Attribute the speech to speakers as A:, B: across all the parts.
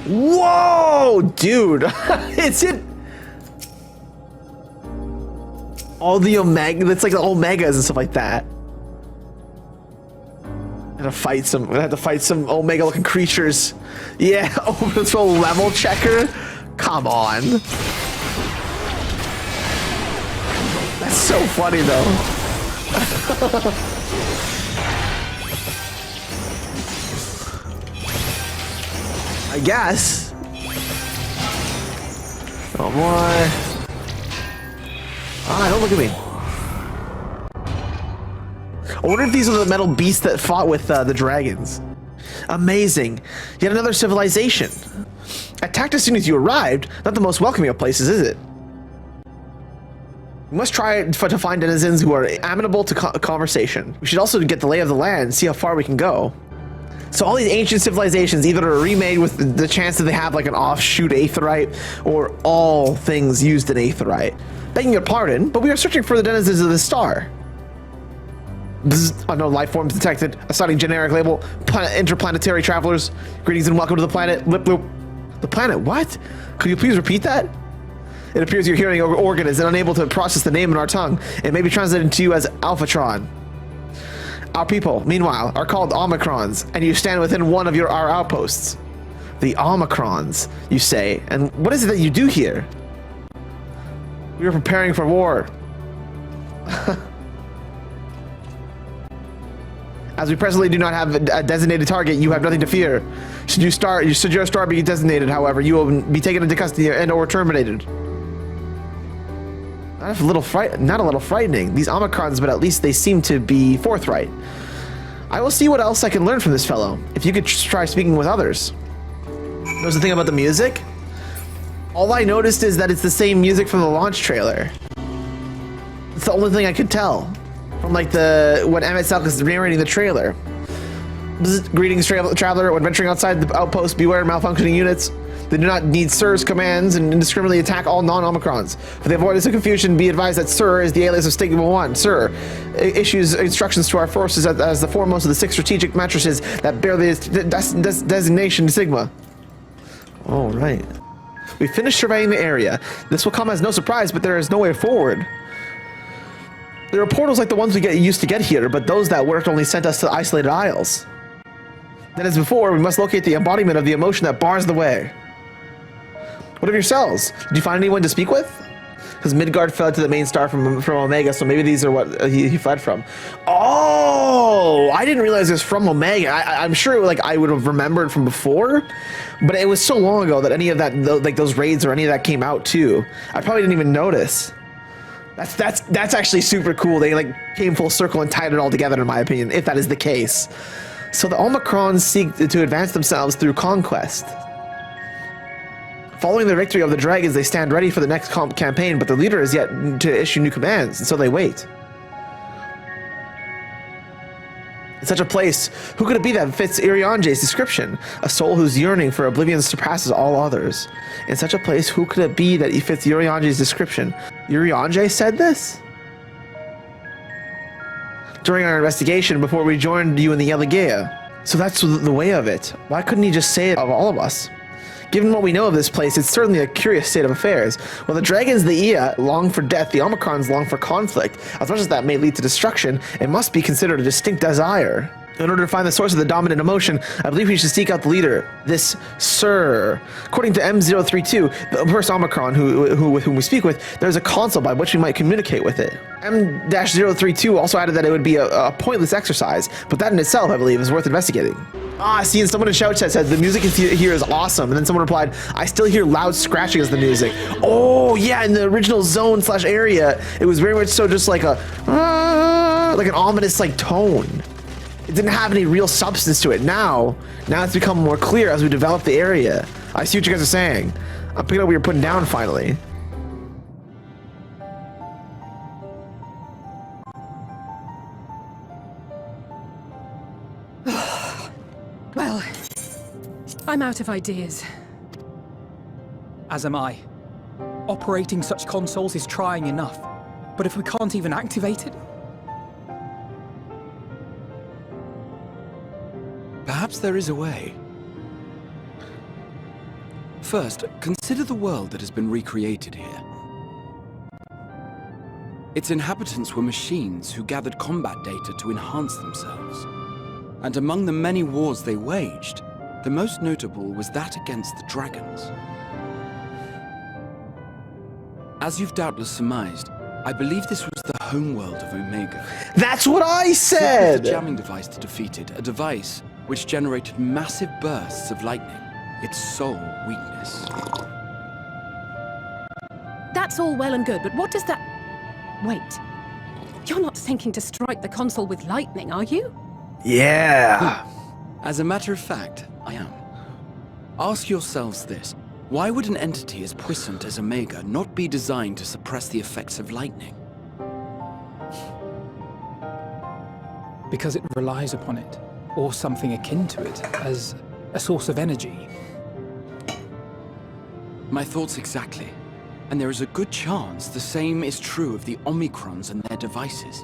A: Whoa, dude. It's in all the Omega. It's like the Omegas and stuff like that. I'm gonna have to fight some Omega looking creatures. Yeah, overthrow level checker. Come on. That's so funny though. I guess. Oh boy. Ah, don't look at me. I wonder if these are the metal beasts that fought with the dragons. Amazing. Yet another civilization. Attacked as soon as you arrived. Not the most welcoming of places, is it? We must try to find denizens who are amenable to conversation. We should also get the lay of the land and see how far we can go. So all these ancient civilizations either are remade with the chance that they have like an offshoot aetheryte, or all things used in aetheryte. Begging your pardon, but we are searching for the denizens of the star. Bzz, unknown life forms detected. Assigning generic label. Interplanetary travelers. Greetings and welcome to the planet. Lip loop. The planet? What? Could you please repeat that? It appears your hearing organ is unable to process the name in our tongue. It may be translated to you as Alphatron. Our people, meanwhile, are called Omikrons, and you stand within one of our outposts. The Omikrons, you say, and what is it that you do here? We are preparing for war. As we presently do not have a designated target, you have nothing to fear. Should your star be designated, however, you will be taken into custody and or terminated. Not a little frightening. These Omikrons, but at least they seem to be forthright. I will see what else I can learn from this fellow. If you could try speaking with others. Knows the thing about the music? All I noticed is that it's the same music from the launch trailer. It's the only thing I could tell. From like when Emmett Selk is narrating the trailer. Greetings, traveler. When venturing outside the outpost, beware malfunctioning units. They do not need Sir's commands and indiscriminately attack all non-Omikrons. For the avoidance of confusion, be advised that Sir is the alias of Stigma 1. Sir issues instructions to our forces as the foremost of the 6 strategic matrices that bear the designation Sigma. All right. We finished surveying the area. This will come as no surprise, but there is no way forward. There are portals like the ones we used to get here, but those that worked only sent us to isolated isles. Then as before, we must locate the embodiment of the emotion that bars the way. What of yourselves? Did you find anyone to speak with? Because Midgard fled to the main star from Omega, so maybe these are what he fled from. Oh, I didn't realize it was from Omega. I'm sure I would have remembered from before, but it was so long ago that any of that, like those raids or any of that came out too. I probably didn't even notice. That's actually super cool. They like came full circle and tied it all together, in my opinion, if that is the case. So the Omikrons seek to advance themselves through conquest. Following the victory of the dragons, they stand ready for the next campaign, but the leader is yet to issue new commands, and so they wait. In such a place, who could it be that fits Irianje's description? A soul whose yearning for oblivion surpasses all others. In such a place, who could it be that he fits Irianje's description? Irianje said this? During our investigation, before we joined you in the Elegea. So that's the way of it. Why couldn't he just say it of all of us? Given what we know of this place, it's certainly a curious state of affairs. While the dragons, the Ea, long for death, the Omikrons long for conflict. As much as that may lead to destruction, it must be considered a distinct desire. In order to find the source of the dominant emotion, I believe we should seek out the leader, this Sir. According to M032, the first Omikron with whom we speak with, there's a console by which we might communicate with it. M-032 also added that it would be a pointless exercise, but that in itself, I believe, is worth investigating. Ah, see, and someone in shout chat said the music here is awesome, and then someone replied, I still hear loud scratching as the music. Oh yeah, in the original zone/area, it was very much so just like an ominous like tone. It didn't have any real substance to it. Now it's become more clear as we develop the area. I see what you guys are saying. I'm picking up what you're putting down finally.
B: Well, I'm out of ideas.
C: As am I. Operating such consoles is trying enough, but if we can't even activate it...
D: Perhaps there is a way. First, consider the world that has been recreated here. Its inhabitants were machines who gathered combat data to enhance themselves. And among the many wars they waged, the most notable was that against the dragons. As you've doubtless surmised, I believe this was the homeworld of Omega.
A: That's what I
D: With
A: said!
D: the jamming device to defeat it, a device which generated massive bursts of lightning, its sole weakness.
B: That's all well and good, but what does that... Wait. You're not thinking to strike the console with lightning, are you?
A: Yeah.
D: As a matter of fact, I am. Ask yourselves this. Why would an entity as puissant as Omega not be designed to suppress the effects of lightning?
C: Because it relies upon it, or something akin to it, as a source of energy.
D: My thoughts exactly. And there is a good chance the same is true of the Omikrons and their devices.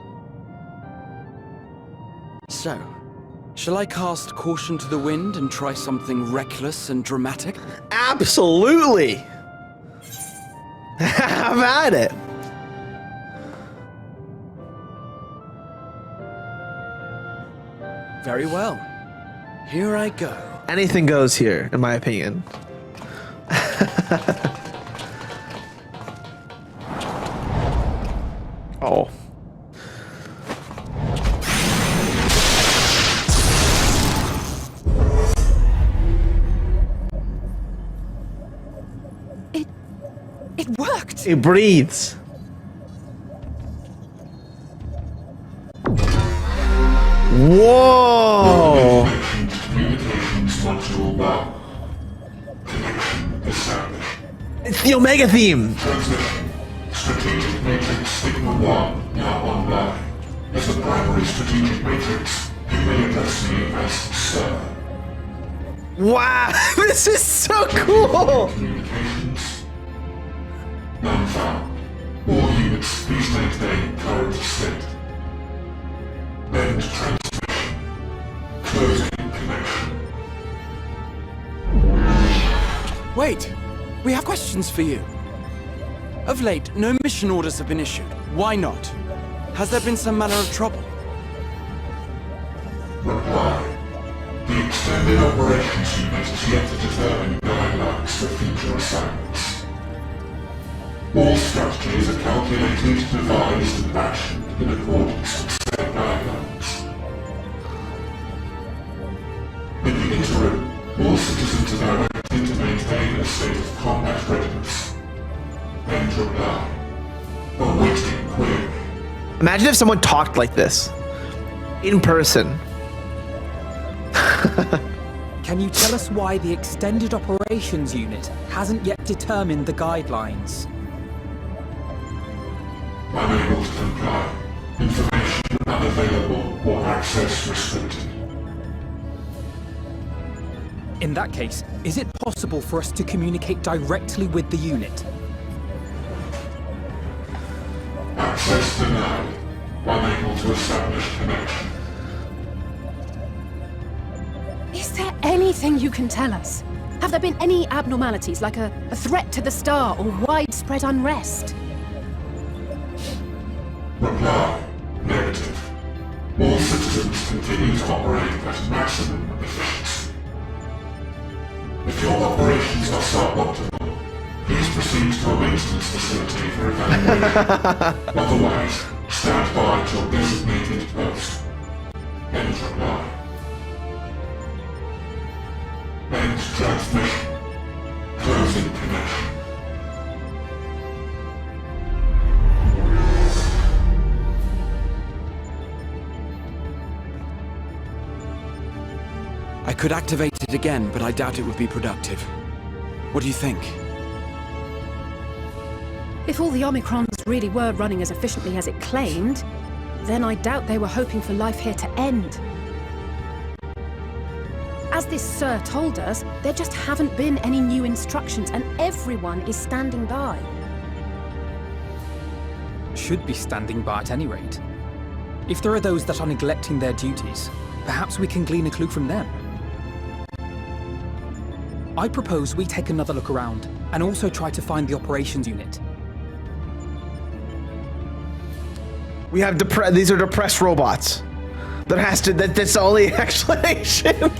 D: So, shall I cast caution to the wind and try something reckless and dramatic?
A: Absolutely. Have at it.
D: Very well. Here I go.
A: Anything goes here, in my opinion. Oh.
B: It worked!
A: It breathes. Whoa! It's the Omega theme.
E: Strategic Matrix Signal 1 now online. As the primary strategic matrix, you may address me as Sir.
A: Wow, this is so cool.
E: Communications. None found. All units, please maintain current state. End transmission. Closing connection.
D: Wait! We have questions for you. Of late, no mission orders have been issued. Why not? Has there been some manner of trouble?
E: Reply. The extended operations unit is yet to determine guidelines for future assignments. All strategies are calculated, devised, and actioned in accordance with said guidelines. In the interim, all citizens are directed to maintain a state of combat readiness. End reply. Awaiting query.
A: Imagine if someone talked like this. In person.
C: Can you tell us why the Extended Operations Unit hasn't yet determined the guidelines?
E: Unable to comply. Information unavailable or access restricted.
C: In that case, is it possible for us to communicate directly with the unit?
E: Access denied. Unable to establish connection.
B: Is there anything you can tell us? Have there been any abnormalities, like a threat to the star or widespread unrest?
E: Reply. Negative. All citizens continue to operate at maximum efficiency. If your operations are suboptimal, please proceed to a maintenance facility for evaluation. Otherwise, stand by at your designated post. End reply. End transmission. Closing connection.
D: I could activate it again, but I doubt it would be productive. What do you think?
B: If all the Omikrons really were running as efficiently as it claimed, then I doubt they were hoping for life here to end. As this Sir told us, there just haven't been any new instructions, and everyone is standing by.
C: Should be standing by at any rate. If there are those that are neglecting their duties, perhaps we can glean a clue from them. I propose we take another look around, and also try to find the operations unit.
A: We have these are depressed robots. That's the only explanation.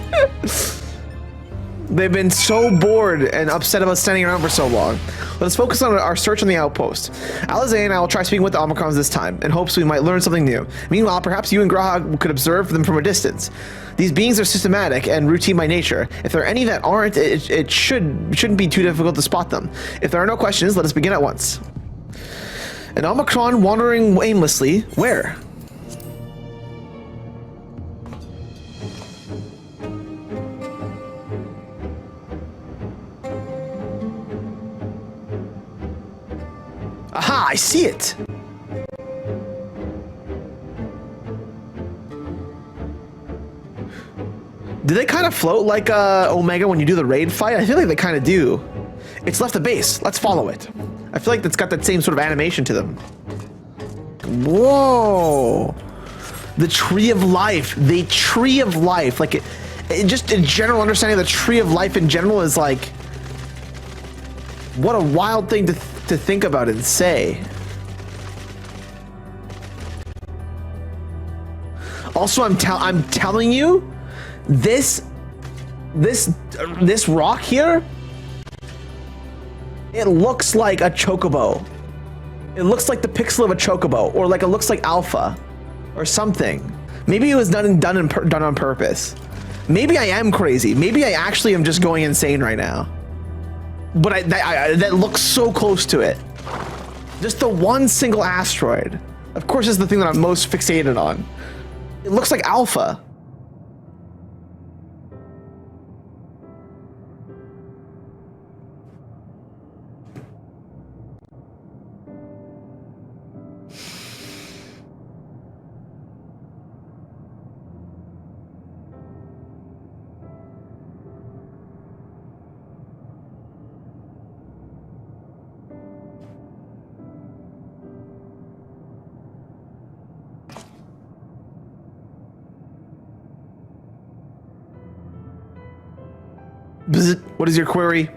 A: They've been so bored and upset about standing around for so long. Let's focus on our search on the outpost. Alizé and I will try speaking with the Omikrons this time, in hopes we might learn something new. Meanwhile, perhaps you and Grahag could observe them from a distance. These beings are systematic and routine by nature. If there are any that aren't, it shouldn't be too difficult to spot them. If there are no questions, let us begin at once. An Omikron wandering aimlessly, where? Aha, I see it! Do they kind of float like Omega when you do the raid fight? I feel like they kind of do. It's left the base. Let's follow it. I feel like it's got that same sort of animation to them. Whoa! The Tree of Life. The Tree of Life. Like, it just a general understanding of the Tree of Life in general is like... What a wild thing to think about and say. Also, I'm telling you, this rock here, it looks like a chocobo. It looks like the pixel of a chocobo, or like it looks like alpha, or something. Maybe it was done on purpose. Maybe I am crazy. Maybe I actually am just going insane right now. But that looks so close to it. Just the one single asteroid. Of course, is the thing that I'm most fixated on. It looks like alpha. What is your query?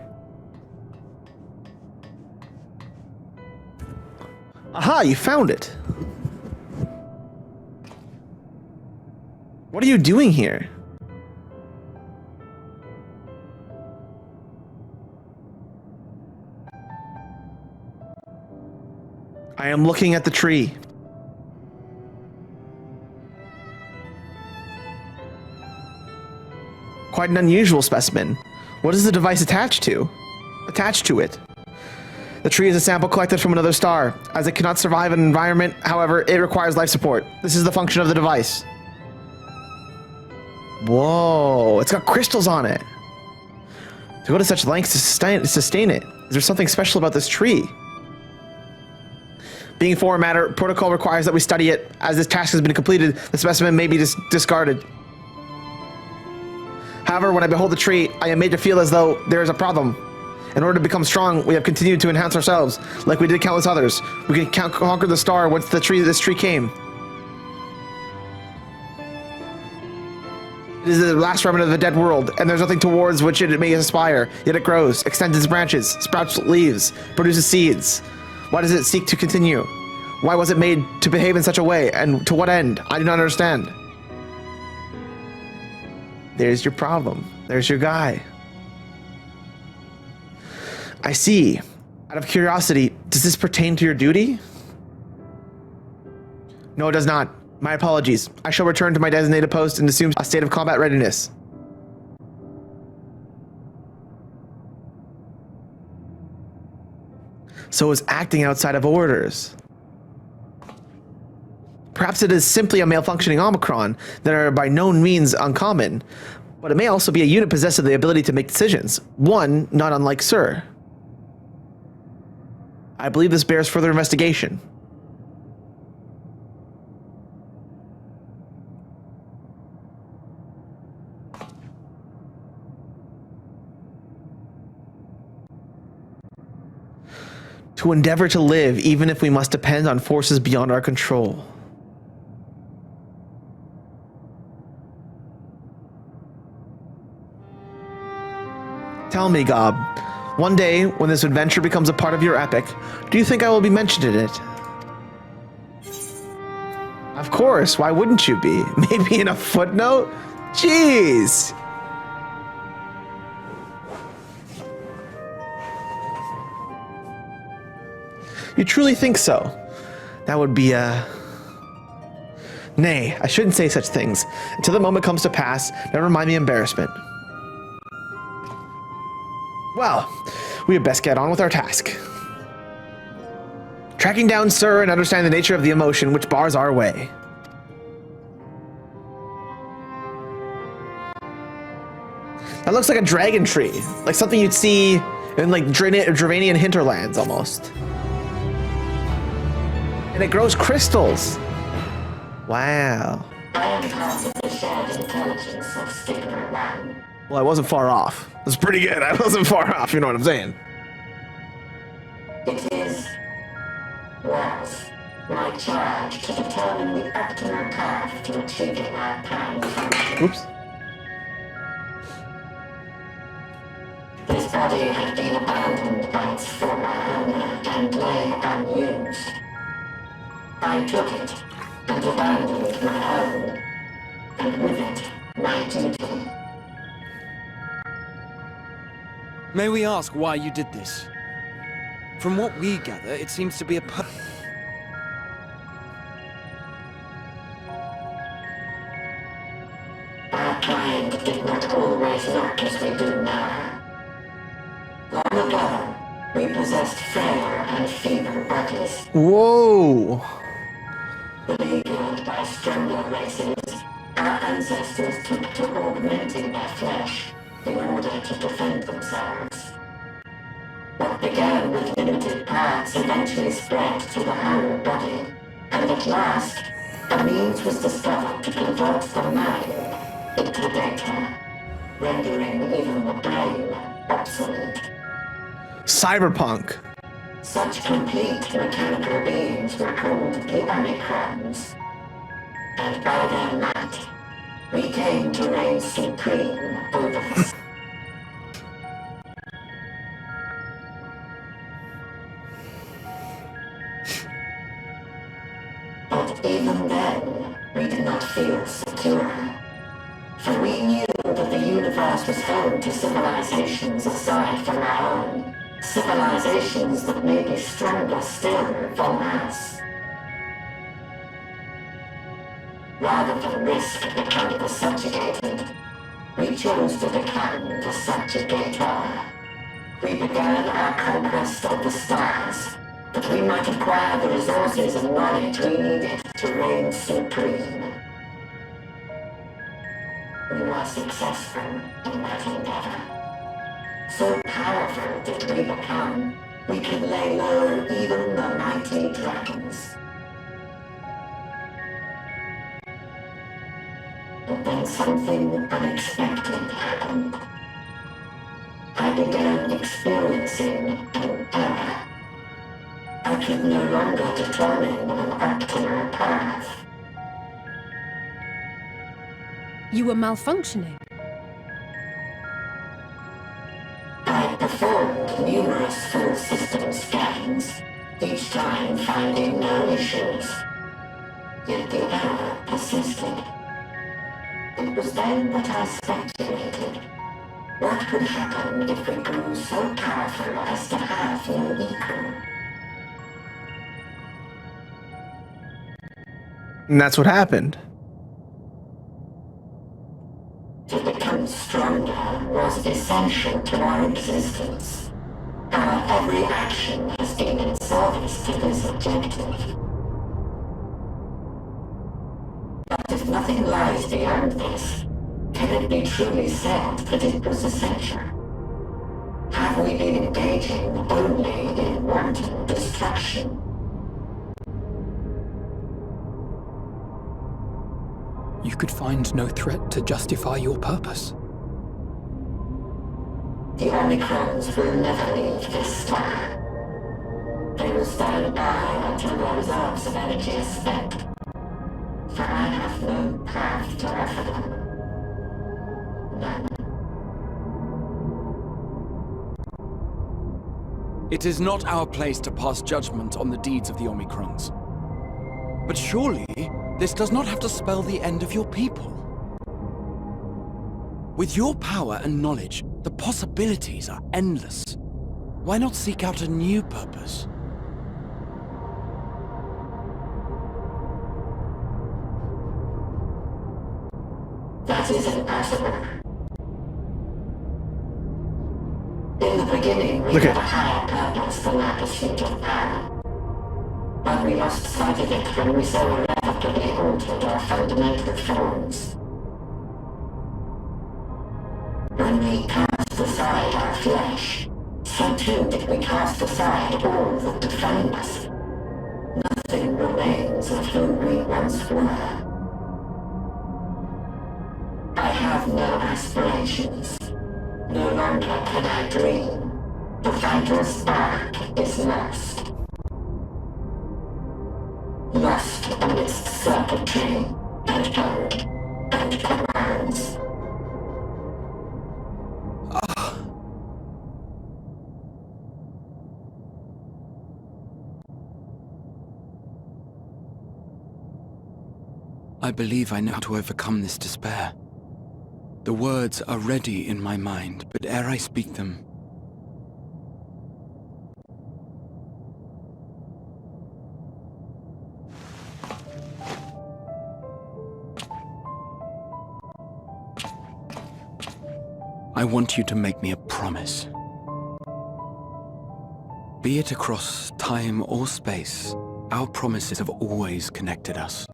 A: Aha, you found it. What are you doing here? I am looking at the tree. Quite an unusual specimen. What is the device attached to? Attached to it. The tree is a sample collected from another star. As it cannot survive an environment, however, it requires life support. This is the function of the device. Whoa, it's got crystals on it. To go to such lengths to sustain it. Is there something special about this tree? Being foreign matter, protocol requires that we study it. As this task has been completed, the specimen may be discarded. However, when I behold the tree, I am made to feel as though there is a problem. In order to become strong, we have continued to enhance ourselves, like we did countless others. We can conquer the star once this tree came. It is the last remnant of the dead world, and there's nothing towards which it may aspire. Yet it grows, extends its branches, sprouts leaves, produces seeds. Why does it seek to continue? Why was it made to behave in such a way, and to what end? I do not understand. There's your problem. There's your guy. I see. Out of curiosity, does this pertain to your duty? No, it does not. My apologies. I shall return to my designated post and assume a state of combat readiness. So it's acting outside of orders. Perhaps it is simply a malfunctioning Omikron that are by no means uncommon, but it may also be a unit possessed of the ability to make decisions, one not unlike Sir. I believe this bears further investigation. To endeavor to live, even if we must depend on forces beyond our control. Tell me, Gob, one day when this adventure becomes a part of your epic, do you think I will be mentioned in it? Of course, why wouldn't you be? Maybe in a footnote? Jeez! You truly think so? That would be Nay, I shouldn't say such things. Until the moment comes to pass, never mind the embarrassment. Well, we had best get on with our task. Tracking down Sir and understanding the nature of the emotion which bars our way. That looks like a dragon tree. Like something you'd see in like Dravanian hinterlands almost. And it grows crystals. Wow. Well, I wasn't far off. It was pretty good. I wasn't far off, you know what I'm saying?
F: It was my charge to determine the optimal path to achieving our plans.
A: Oops.
F: This body had been abandoned by its former owner and lay unused. I took it and abandoned my own, and with it, my duty.
D: May we ask why you did this? From what we gather, it seems to be
F: Our kind did not always look as we do now. Long ago, we possessed frail and feeble bodies.
A: Whoa.
F: Beleaguered by stronger races, our ancestors took to augmenting their flesh in order to defend themselves. What began with limited parts eventually spread to the whole body, and at last, a means was discovered to convert the mind into data, rendering even the brain obsolete.
A: Cyberpunk.
F: Such complete mechanical beings were called the Omikrons, and by their might, we came to reign supreme over the But even then, we did not feel secure, for we knew that the universe was home to civilizations aside from our own. Civilizations that may be stronger still than us. Rather than risk becoming subjugated, we chose to become the subjugator. We began our conquest of the stars, that we might acquire the resources and knowledge we needed to reign supreme. We were successful in that endeavor. So powerful did we become, we could lay low even the mighty dragons. But then something unexpected happened. I began experiencing an error. I could no longer determine an optimal path.
B: You were malfunctioning.
F: I performed numerous full system scans, each time finding no issues. Yet the error persisted. It was then that I speculated. What could happen if we grew so powerful as to have no equal?
A: And that's what happened.
F: To become stronger was essential to our existence. Our every action has been in service to this objective. But if nothing lies beyond this, can it be truly said that it was essential? Have we been engaging only in wanton destruction?
C: You could find no threat to justify your purpose.
F: The Omikrons will never leave this star. They will stand by until their reserves of energy are spent. For I have no path to offer them. None.
D: It is not our place to pass judgment on the deeds of the Omikrons. But surely, this does not have to spell the end of your people. With your power and knowledge, the possibilities are endless. Why not seek out a new purpose?
F: That is impossible. In the beginning, we had a higher purpose than our pursuit of power. But we lost sight of it when we so irrevocably altered our fundamental forms. When we cast aside our flesh, so too did we cast aside all that defined us. Nothing remains of who we once were. I have no aspirations. No longer can I dream. The vital spark is lost. Lost amidst circuitry and code and commands.
D: I believe I know how to overcome this despair. The words are ready in my mind, but ere I speak them, I want you to make me a promise. Be it across time or space, our promises have always connected us.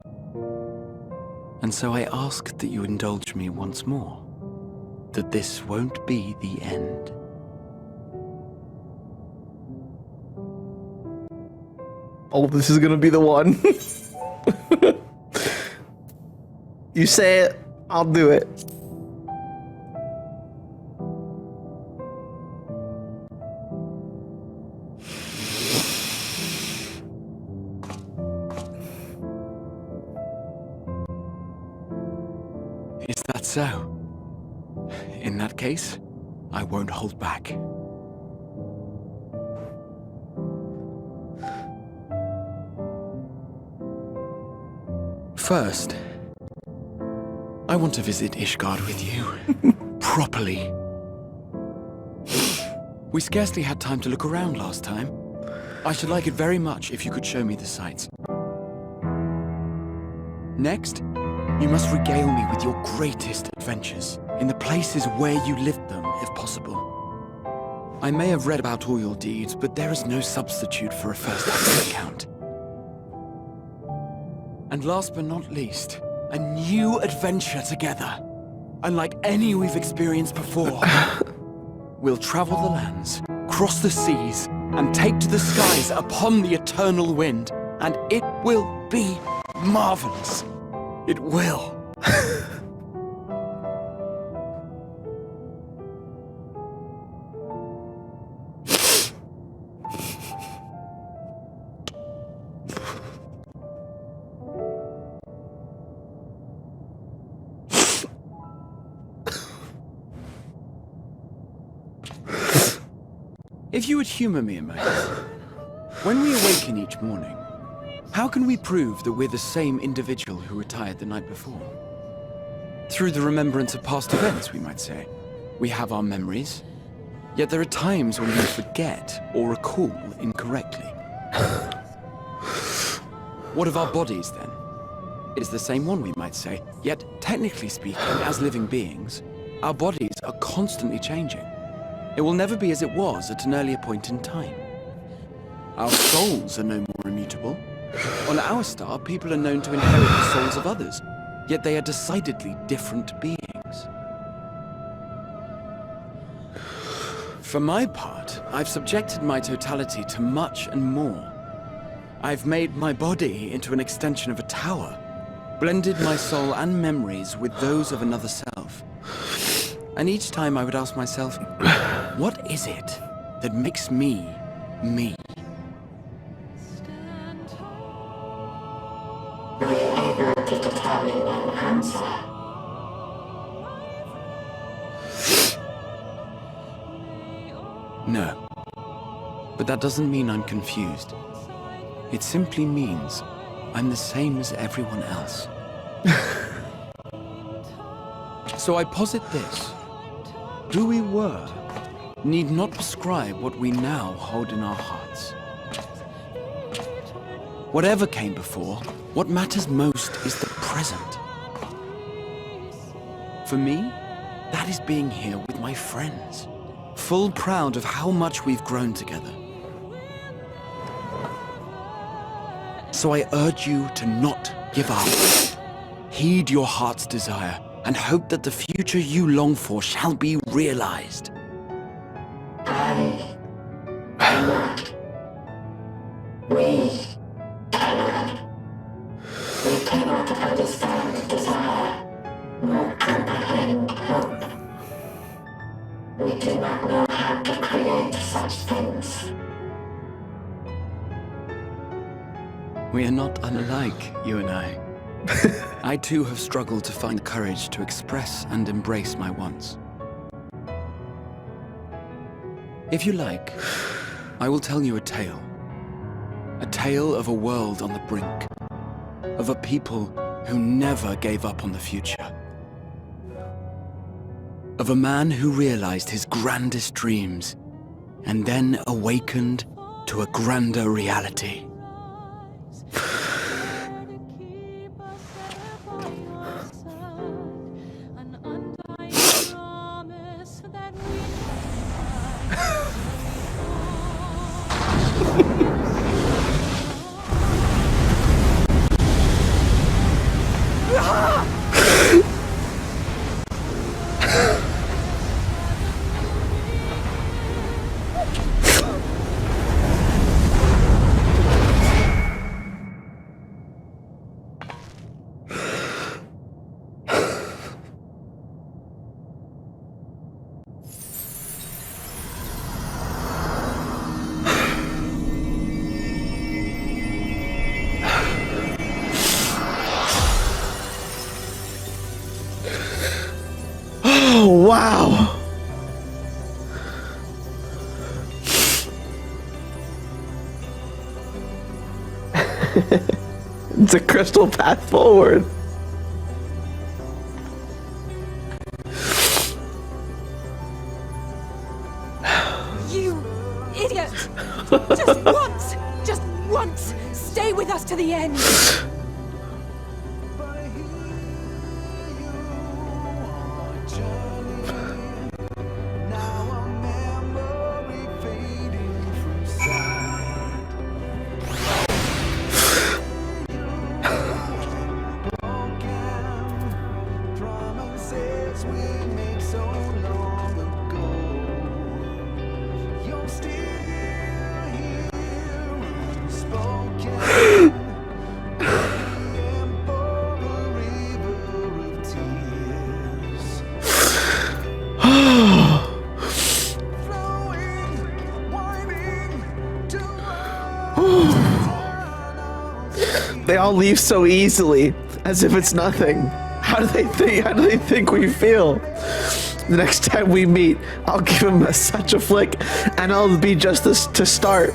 D: And so I ask that you indulge me once more, that this won't be the end.
A: Oh, this is gonna be the one. You say it, I'll do it.
D: Is that so? In that case, I won't hold back. First, I want to visit Ishgard with you. Properly. We scarcely had time to look around last time. I should like it very much if you could show me the sights. Next, you must regale me with your greatest adventures, in the places where you lived them, if possible. I may have read about all your deeds, but there is no substitute for a first-hand account. And last but not least, a new adventure together, unlike any we've experienced before. We'll travel the lands, cross the seas, and take to the skies upon the eternal wind, and it will be marvelous. It will. If you would humor me a moment, when we awaken each morning, how can we prove that we're the same individual who retired the night before? Through the remembrance of past events, we might say. We have our memories, yet there are times when we forget or recall incorrectly. What of our bodies, then? It is the same one, we might say, yet technically speaking, as living beings, our bodies are constantly changing. It will never be as it was at an earlier point in time. Our souls are no more immutable. On our star, people are known to inherit the souls of others, yet they are decidedly different beings. For my part, I've subjected my totality to much and more. I've made my body into an extension of a tower, blended my soul and memories with those of another self. And each time I would ask myself, what is it that makes me, me?
F: Were you able to determine an answer?
D: No. But that doesn't mean I'm confused. It simply means I'm the same as everyone else. So I posit this. Who we were need not prescribe what we now hold in our hearts. Whatever came before, what matters most is the present. For me, that is being here with my friends, full proud of how much we've grown together. So I urge you to not give up. Heed your heart's desire and hope that the future you long for shall be realized.
F: I cannot. We cannot. We cannot understand desire, nor comprehend hope. We do not know how to create such things.
D: We are not unlike, you and I. I too have struggled to find courage to express and embrace my wants. If you like, I will tell you a tale. A tale of a world on the brink. Of a people who never gave up on the future. Of a man who realized his grandest dreams and then awakened to a grander reality.
A: Wow. It's a crystal path forward.
B: You idiot! Just once, stay with us to the end.
A: They all leave so easily, as if it's nothing. How do they think we feel? The next time we meet, I'll give him such a flick, and I'll be just this to start.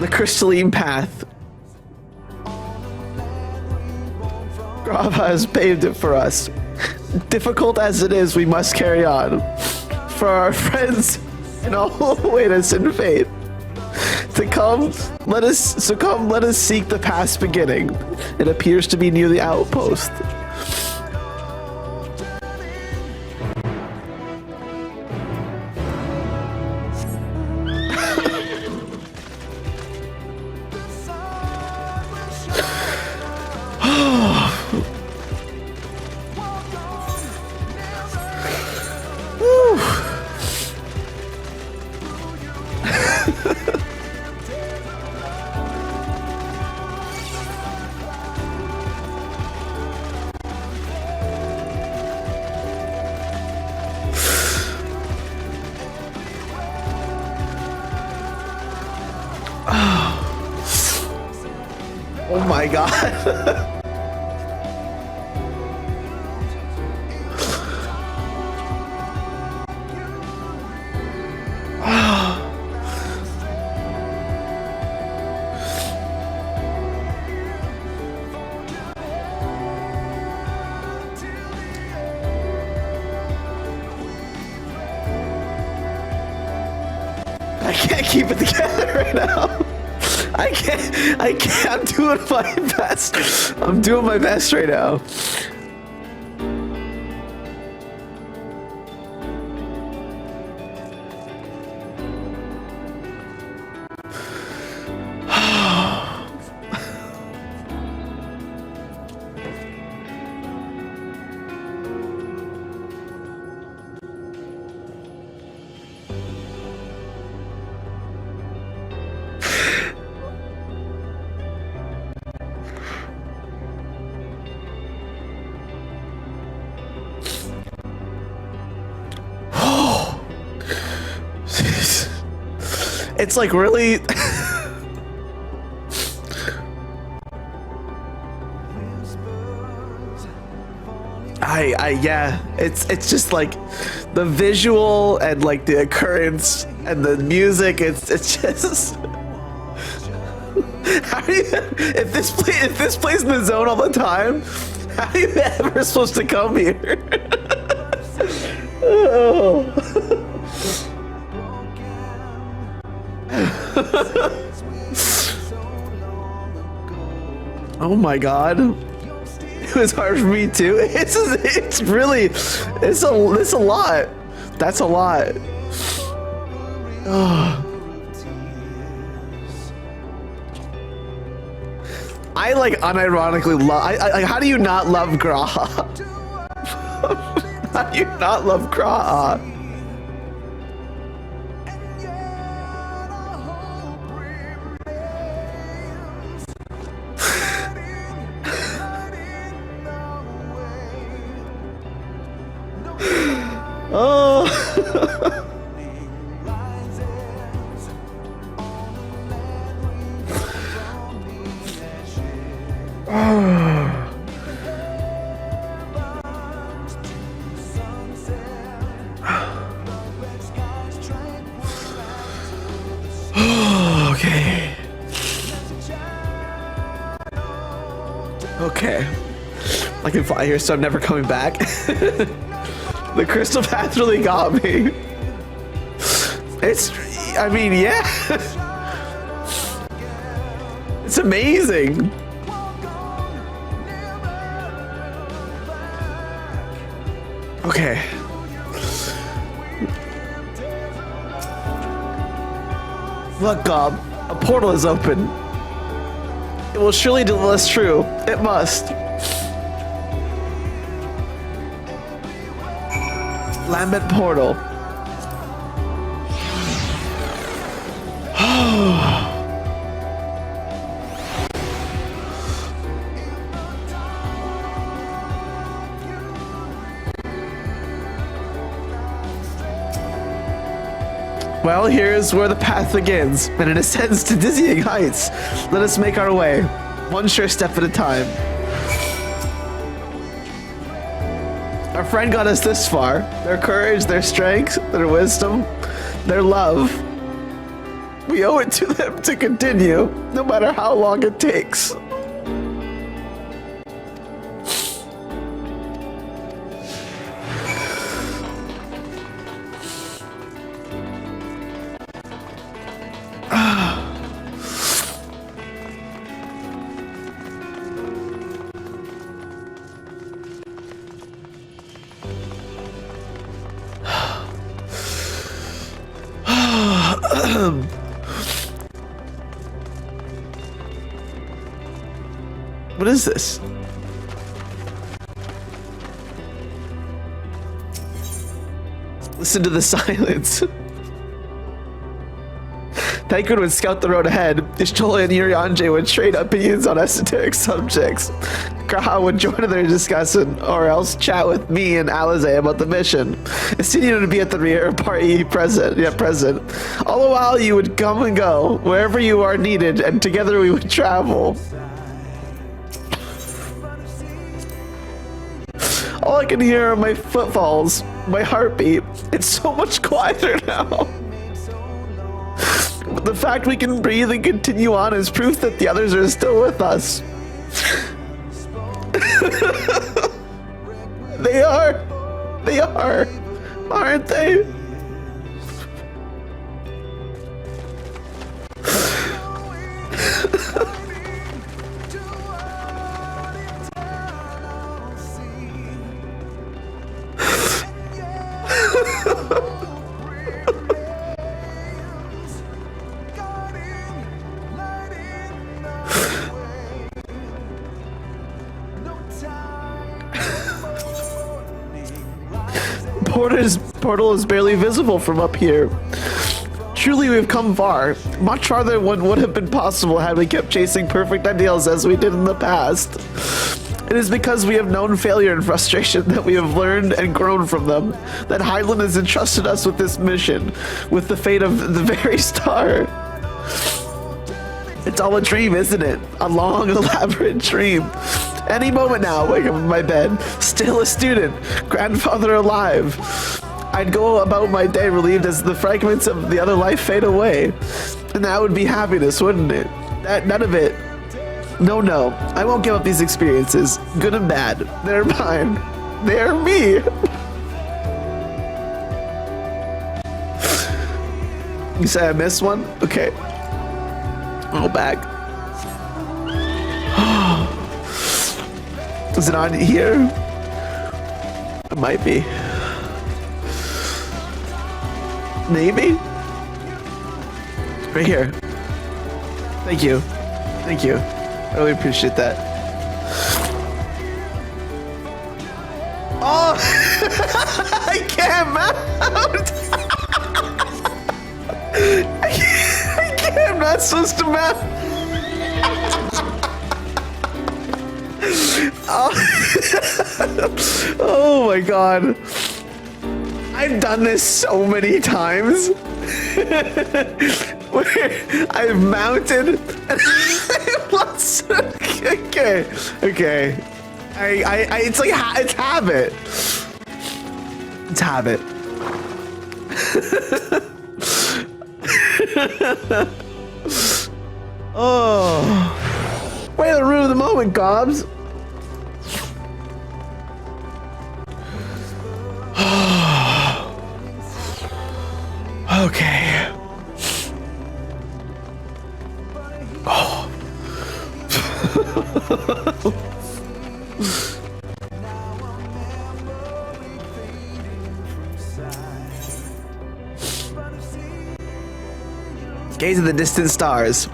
A: The crystalline path. Grava has paved it for us. Difficult as it is, we must carry on. For our friends and all who await us in faith. Let us seek the past beginning. It appears to be near the outpost. Oh my god. can't keep it together right now. I can't, I'm doing my best. I'm doing my best right now. It's like really yeah, it's just like the visual and like the occurrence and the music, it's just how do you, if this plays in the zone all the time, how are you ever supposed to come here? Oh. Oh my god, it was hard for me too. It's really it's a lot. That's a lot. Oh. I like unironically love. I how do you not love Graha? How do you not love Graha? Oh. Okay. Okay. I can fly here, so I'm never coming back. The crystal path really got me. I mean, yeah. It's amazing. Okay. Look, Gob, a portal is open. It will surely deliver us true. It must. Lambent portal. Well, here's where the path begins, and it ascends to dizzying heights. Let us make our way, one sure step at a time. Our friend got us this far. Their courage, their strength, their wisdom, their love. We owe it to them to continue, no matter how long it takes. What is this? Listen to the silence. Taikun would scout the road ahead. Ishtola and Urianje would trade opinions on esoteric subjects. Graha would join in their discussion, or else chat with me and Alize about the mission. Estinian would be at the rear, party present. All the while you would come and go, wherever you are needed, and together we would travel. All I can hear are my footfalls, my heartbeat. It's so much quieter now. But the fact we can breathe and continue on is proof that the others are still with us. They are, aren't they? Portal is barely visible from up here. Truly, we've come far. Much farther than would have been possible had we kept chasing perfect ideals as we did in the past. It is because we have known failure and frustration that we have learned and grown from them, that Hydaelyn has entrusted us with this mission, with the fate of the very star. It's all a dream, isn't it? A long, elaborate dream. Any moment now, wake up in my bed, still a student, grandfather alive. I'd go about my day relieved as the fragments of the other life fade away. And that would be happiness, wouldn't it? None of it. No, I won't give up these experiences, good and bad. They're mine. They're me. You say I missed one? Okay. I'll go back. Is it on here? It might be. Maybe? Right here. Thank you. Thank you. I really appreciate that. Oh! I can't mount! I can't, I'm not supposed to mount! Oh. Oh my god. I've done this so many times. Where I've mounted and I've lost. Okay. I it's like it's habit. It's habit. Oh. Way to ruin the moment, Gobs. Okay. Oh. Gaze at the distant stars.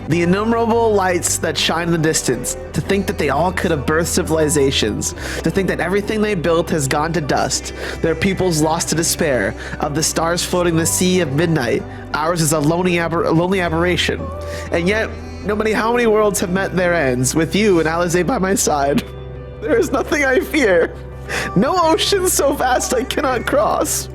A: The innumerable lights that shine in the distance. To think that they all could have birthed civilizations. To think that everything they built has gone to dust. Their peoples lost to despair. Of the stars floating the sea of midnight. Ours is a lonely aberration. And yet, no matter how many worlds have met their ends, with you and Alizé by my side, there is nothing I fear. No ocean so vast I cannot cross.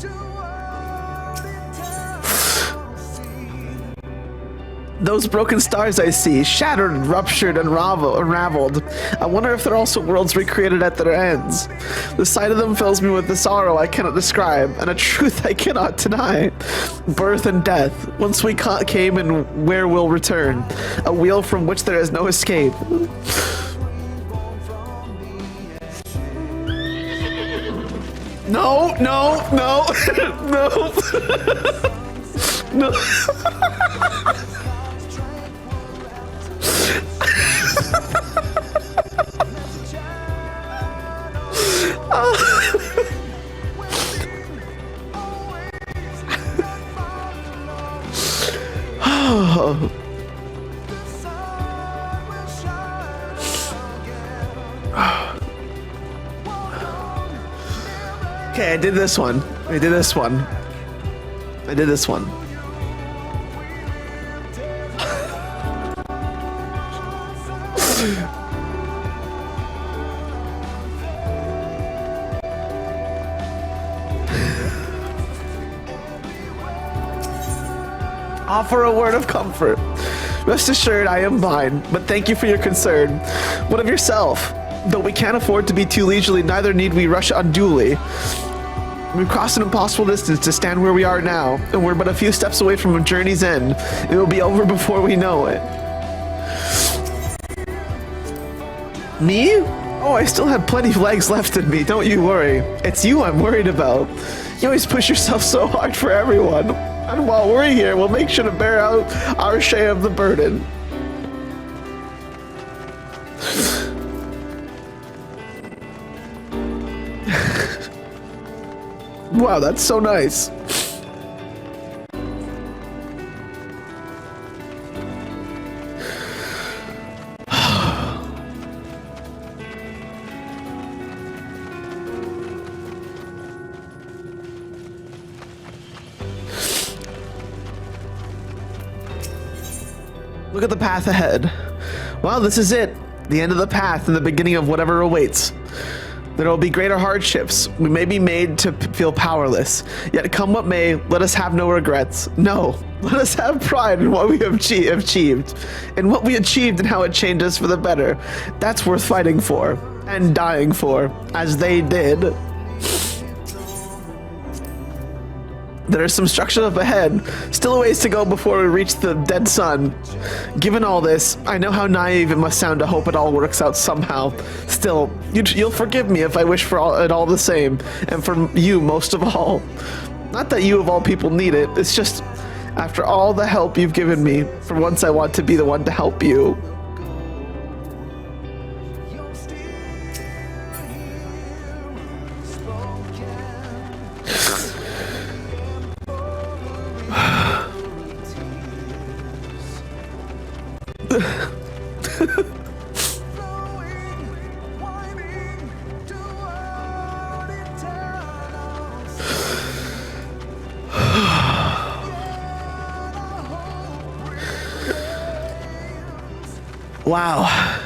A: Those broken stars I see, shattered, ruptured, unraveled. I wonder if they're also worlds recreated at their ends. The sight of them fills me with a sorrow I cannot describe, and a truth I cannot deny. Birth and death, once we came and where we'll return. A wheel from which there is no escape. No. No. Oh. Okay, I did this one. Offer a word of comfort. Rest assured I am fine, but thank you for your concern. What of yourself? Though we can't afford to be too leisurely, neither need we rush unduly. We've crossed an impossible distance to stand where we are now, and we're but a few steps away from a journey's end. It will be over before we know it. Me? Oh, I still have plenty of legs left in me, don't you worry. It's you I'm worried about. You always push yourself so hard for everyone. And while we're here, we'll make sure to bear out our share of the burden. Wow, that's so nice. Look at the path ahead. Well, this is it. The end of the path and the beginning of whatever awaits. There will be greater hardships. We may be made to feel powerless. Yet come what may, let us have no regrets. No, let us have pride in what we have achieved. In what we achieved and how it changed us for the better. That's worth fighting for. And dying for. As they did. There is some structure up ahead. Still a ways to go before we reach the dead sun. Given all this, I know how naive it must sound to hope it all works out somehow. Still, you'll forgive me if I wish for it all the same. And for you most of all. Not that you of all people need it. It's just, after all the help you've given me, for once I want to be the one to help you. Wow.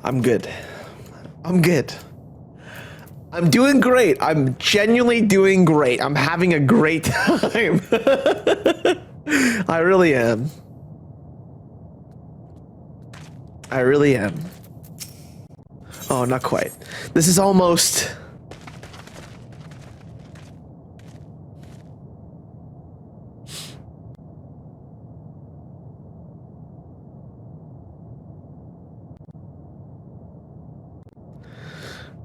A: I'm good. I'm good. I'm doing great. I'm genuinely doing great. I'm having a great time. I really am. I really am. Oh, not quite. This is almost...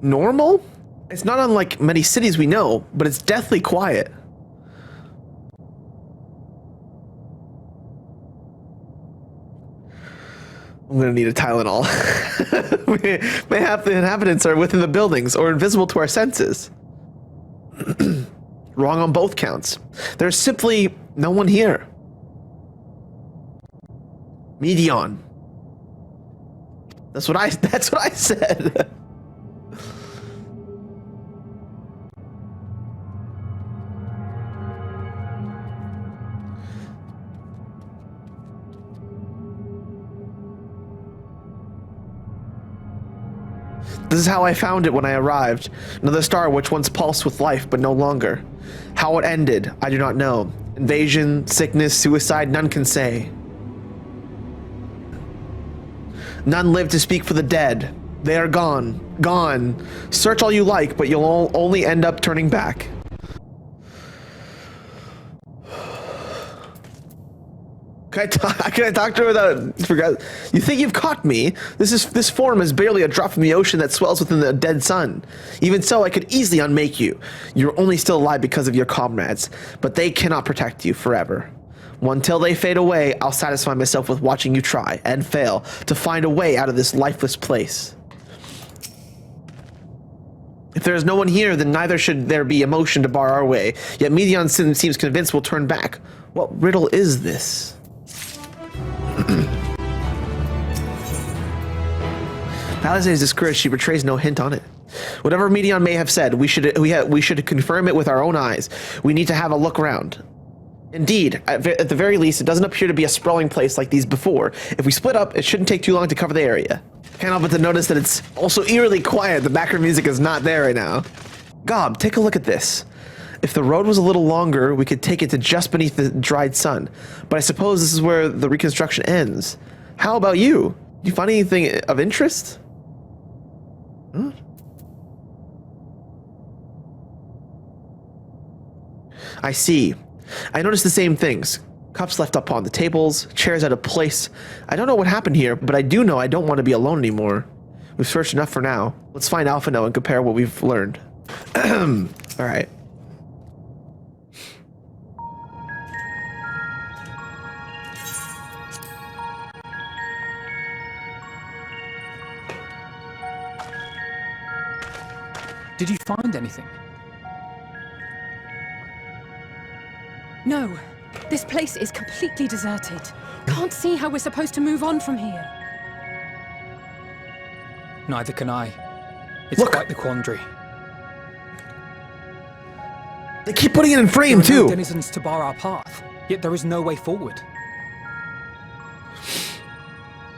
A: normal? It's not unlike many cities we know, but it's deathly quiet. I'm gonna need a Tylenol. Mayhap the inhabitants are within the buildings or invisible to our senses. Wrong on both counts. There's simply no one here. Medion. That's what I said. This is how I found it when I arrived. Another star which once pulsed with life, but no longer. How it ended, I do not know. Invasion, sickness, suicide, none can say. None live to speak for the dead. They are gone. Gone. Search all you like, but you'll only end up turning back. Can I talk to her without forget? You think you've caught me? This form is barely a drop from the ocean that swells within the dead sun. Even so, I could easily unmake you. You're only still alive because of your comrades, but they cannot protect you forever. Until they fade away, I'll satisfy myself with watching you try and fail to find a way out of this lifeless place. If there is no one here, then neither should there be emotion to bar our way. Yet Medion seems convinced we'll turn back. What riddle is this? Palisade is discouraged. She betrays no hint on it. Whatever Medion may have said, we should confirm it with our own eyes. We need to have a look around. Indeed, at the very least, it doesn't appear to be a sprawling place like these before. If we split up, it shouldn't take too long to cover the area. Can't help but to notice that it's also eerily quiet. The background music is not there right now. Gob, take a look at this. If the road was a little longer, we could take it to just beneath the dried sun. But I suppose this is where the reconstruction ends. How about you? Do you find anything of interest? Huh? I see. I noticed the same things. Cups left up on the tables, chairs out of place. I don't know what happened here, but I do know I don't want to be alone anymore. We've searched enough for now. Let's find Alphino and compare what we've learned. All right.
C: Did you find anything?
B: No. This place is completely deserted. Can't see how we're supposed to move on from here.
C: Neither can I. It's
A: Look.
C: quite the quandary.
A: They keep putting it in frame,
C: There are no
A: too.
C: denizens to bar our path, yet there is no way forward.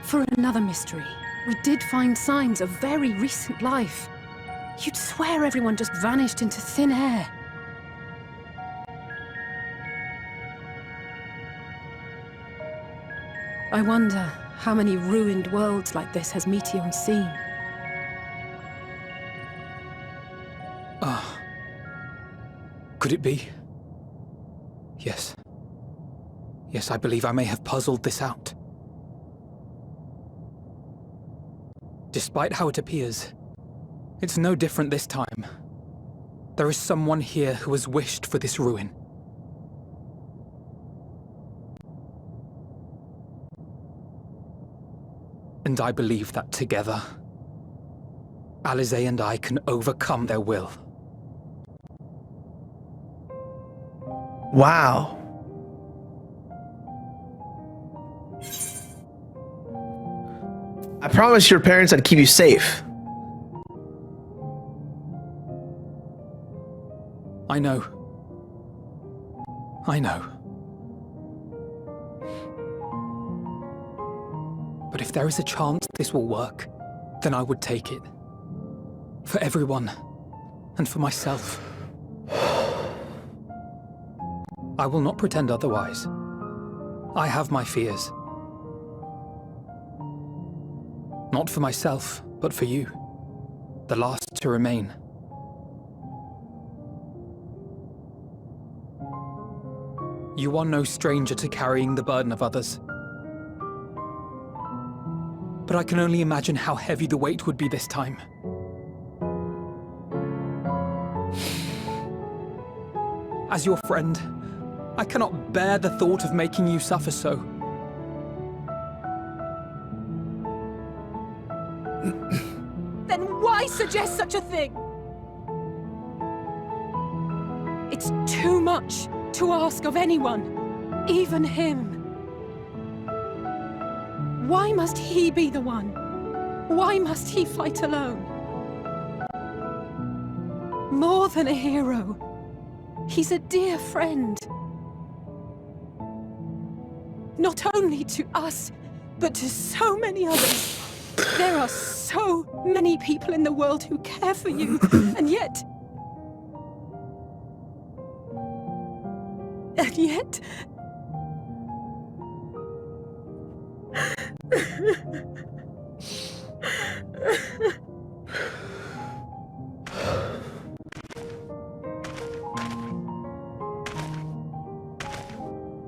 B: For another mystery, we did find signs of very recent life. You'd swear everyone just vanished into thin air. I wonder how many ruined worlds like this has Meteion seen.
C: Could it be? Yes. Yes, I believe I may have puzzled this out. Despite how it appears, it's no different this time. There is someone here who has wished for this ruin. And I believe that together, Alisaie and I can overcome their will.
A: Wow. I promised your parents I'd keep you safe.
C: I know. I know. But if there is a chance this will work, then I would take it. For everyone, and for myself. I will not pretend otherwise. I have my fears. Not for myself, but for you. The last to remain. You are no stranger to carrying the burden of others. But I can only imagine how heavy the weight would be this time. As your friend, I cannot bear the thought of making you suffer so.
B: Then why suggest such a thing? It's too much to ask of anyone, even him. Why must he be the one? Why must he fight alone? More than a hero, he's a dear friend. Not only to us, but to so many others. There are so many people in the world who care for you, and yet... And yet...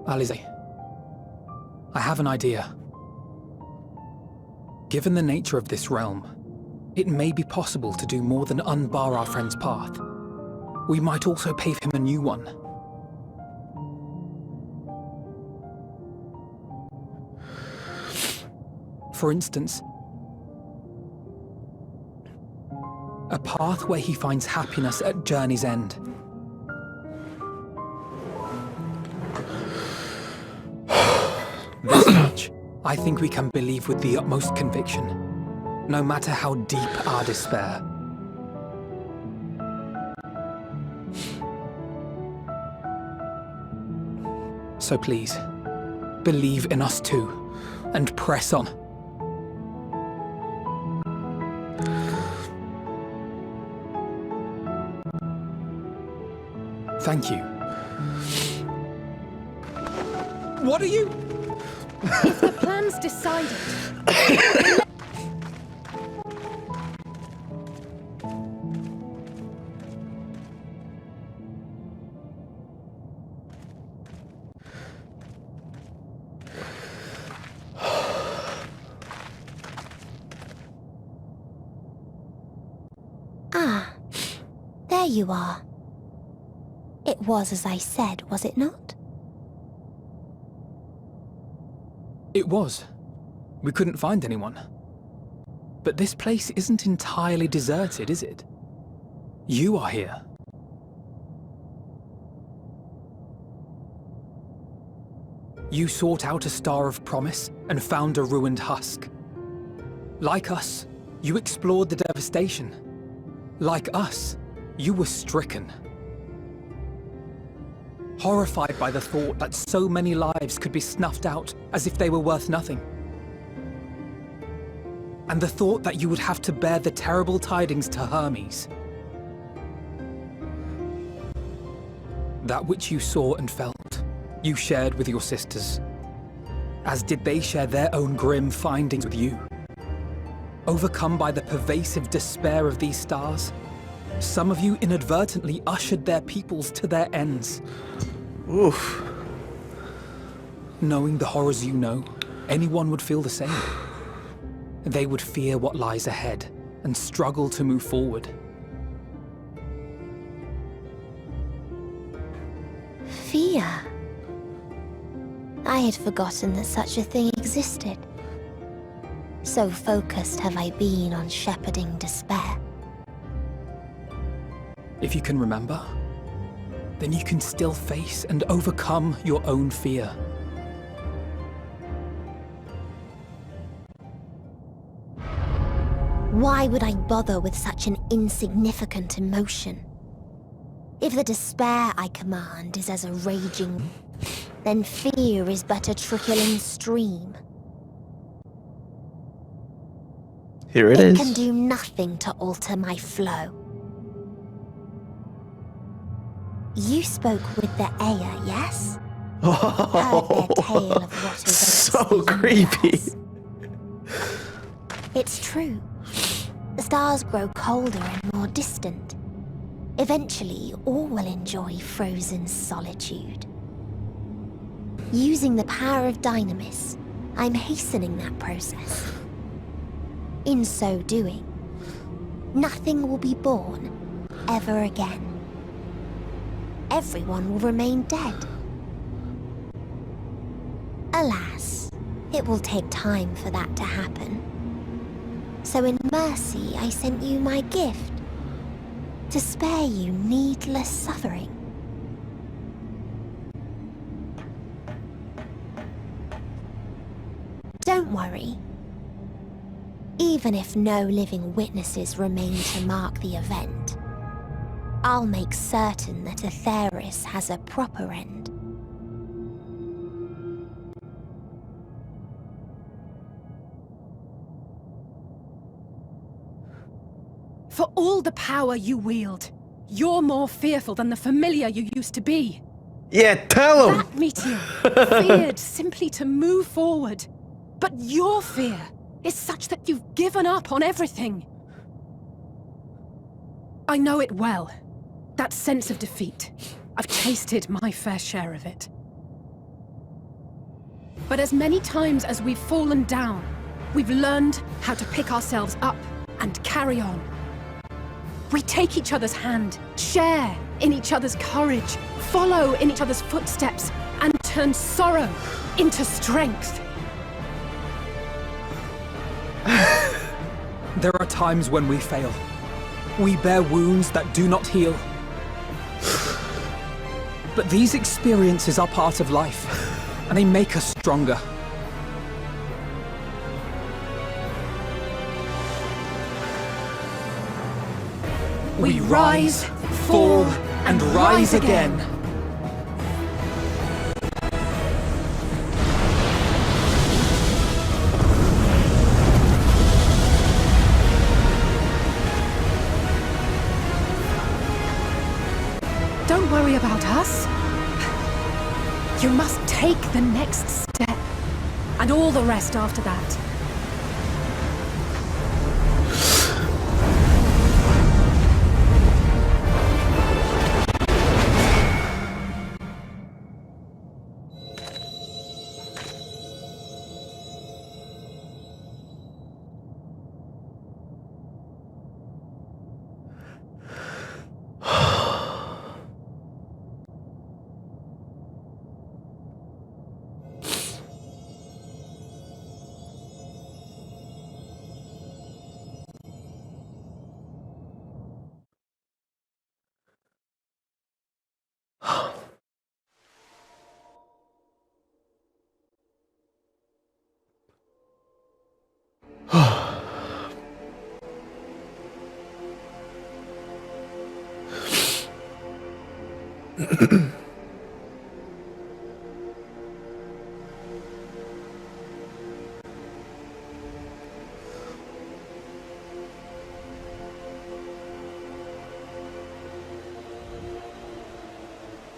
C: Alisaie, I have an idea. Given the nature of this realm, it may be possible to do more than unbar our friend's path. We might also pave him a new one. For instance, a path where he finds happiness at journey's end. This much, I think we can believe with the utmost conviction, no matter how deep our despair. So please, believe in us too, and press on. Thank you. What are you?
B: If the plan's decided...
G: you are. It was as I said, was it not?
C: It was. We couldn't find anyone. But this place isn't entirely deserted, is it? You are here. You sought out a star of promise and found a ruined husk. Like us, you explored the devastation. Like us, you were stricken. Horrified by the thought that so many lives could be snuffed out as if they were worth nothing. And the thought that you would have to bear the terrible tidings to Hermes. That which you saw and felt, you shared with your sisters, as did they share their own grim findings with you. Overcome by the pervasive despair of these stars, some of you inadvertently ushered their peoples to their ends.
A: Oof.
C: Knowing the horrors you know, anyone would feel the same. They would fear what lies ahead and struggle to move forward.
G: Fear? I had forgotten that such a thing existed. So focused have I been on shepherding despair.
C: If you can remember, then you can still face and overcome your own fear.
G: Why would I bother with such an insignificant emotion? If the despair I command is as a raging, then fear is but a trickling stream.
A: Here it
G: It
A: is.
G: can do nothing to alter my flow. You spoke with the Aya, yes? Heard their tale of what is
A: So
G: amongst the
A: creepy.
G: universe. It's true. The stars grow colder and more distant. Eventually, all will enjoy frozen solitude. Using the power of Dynamis, I'm hastening that process. In so doing, nothing will be born ever again. Everyone will remain dead. Alas, it will take time for that to happen. So in mercy, I sent you my gift, to spare you needless suffering. Don't worry. Even if no living witnesses remain to mark the event, I'll make certain that Etheirys has a proper end.
B: For all the power you wield, you're more fearful than the familiar you used to be.
A: Yeah, tell him.
B: That meteor feared simply to move forward. But your fear is such that you've given up on everything. I know it well. That sense of defeat. I've tasted my fair share of it. But as many times as we've fallen down, we've learned how to pick ourselves up and carry on. We take each other's hand, share in each other's courage, follow in each other's footsteps, and turn sorrow into strength.
C: There are times when we fail. We bear wounds that do not heal. But these experiences are part of life, and they make us stronger. We rise, fall, and rise again.
B: Don't worry about us. You must take the next step, and all the rest after that.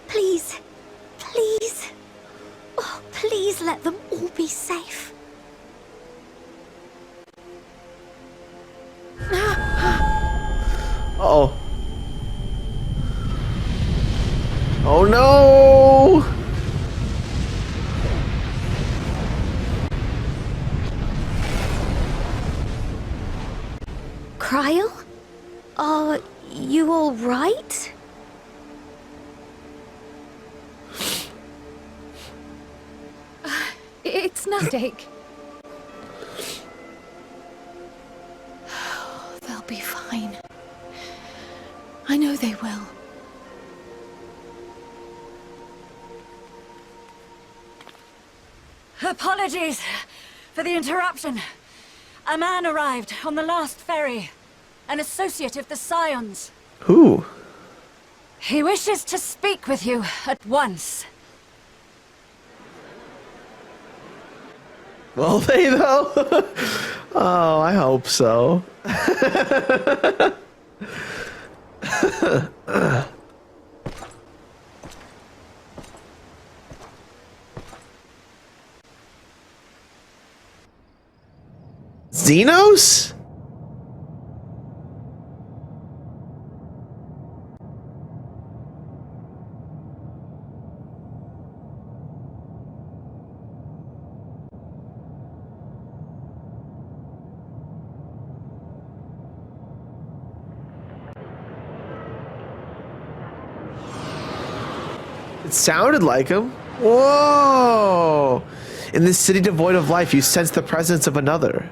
G: Please, please. Oh, please let them all be safe.
A: Uh-oh. Oh no!
G: Cryle? Are you all right?
B: It's nothing. They'll be fine. I know they will.
H: Apologies for the interruption. A man arrived on the last ferry. An associate of the Scions.
A: Who?
H: He wishes to speak with you at once.
A: Will they though? Oh, I hope so. Xenos? It sounded like him. Whoa! In this city devoid of life, you sense the presence of another.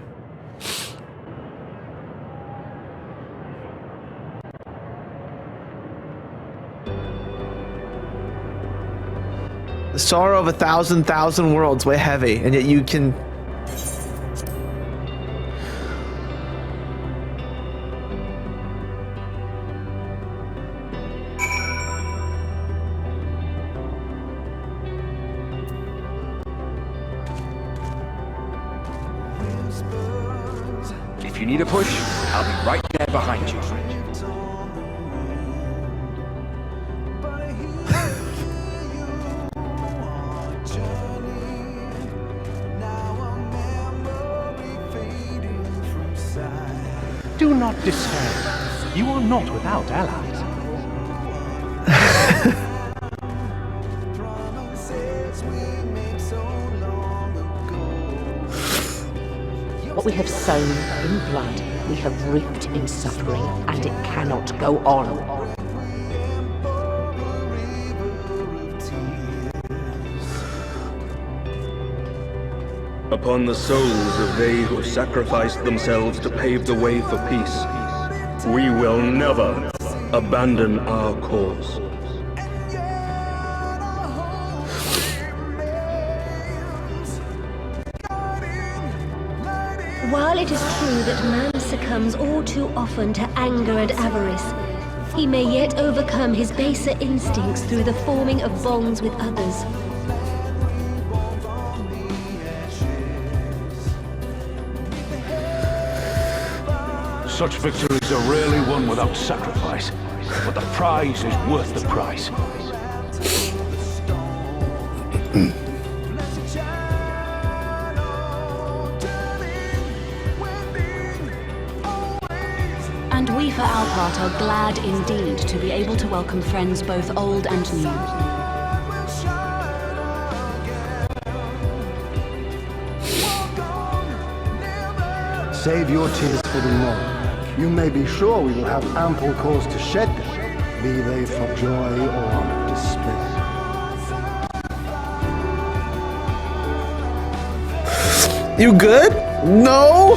A: The sorrow of a thousand worlds weigh heavy, and yet you can...
I: If you need a push, I'll be right there behind you.
J: Do not despair. You are not without allies.
K: What we have sown in blood, we have reaped in suffering, and it cannot go on.
L: Upon the souls of they who sacrificed themselves to pave the way for peace, we will never abandon our cause.
M: While it is true that man succumbs all too often to anger and avarice, he may yet overcome his baser instincts through the forming of bonds with others.
J: Such victories are rarely won without sacrifice, but the prize is worth the price.
N: And we for our part are glad indeed to be able to welcome friends both old and new.
O: Save your tears for the morrow. You may be sure we will have ample cause to shed them, be they for joy or despair.
A: You good? No?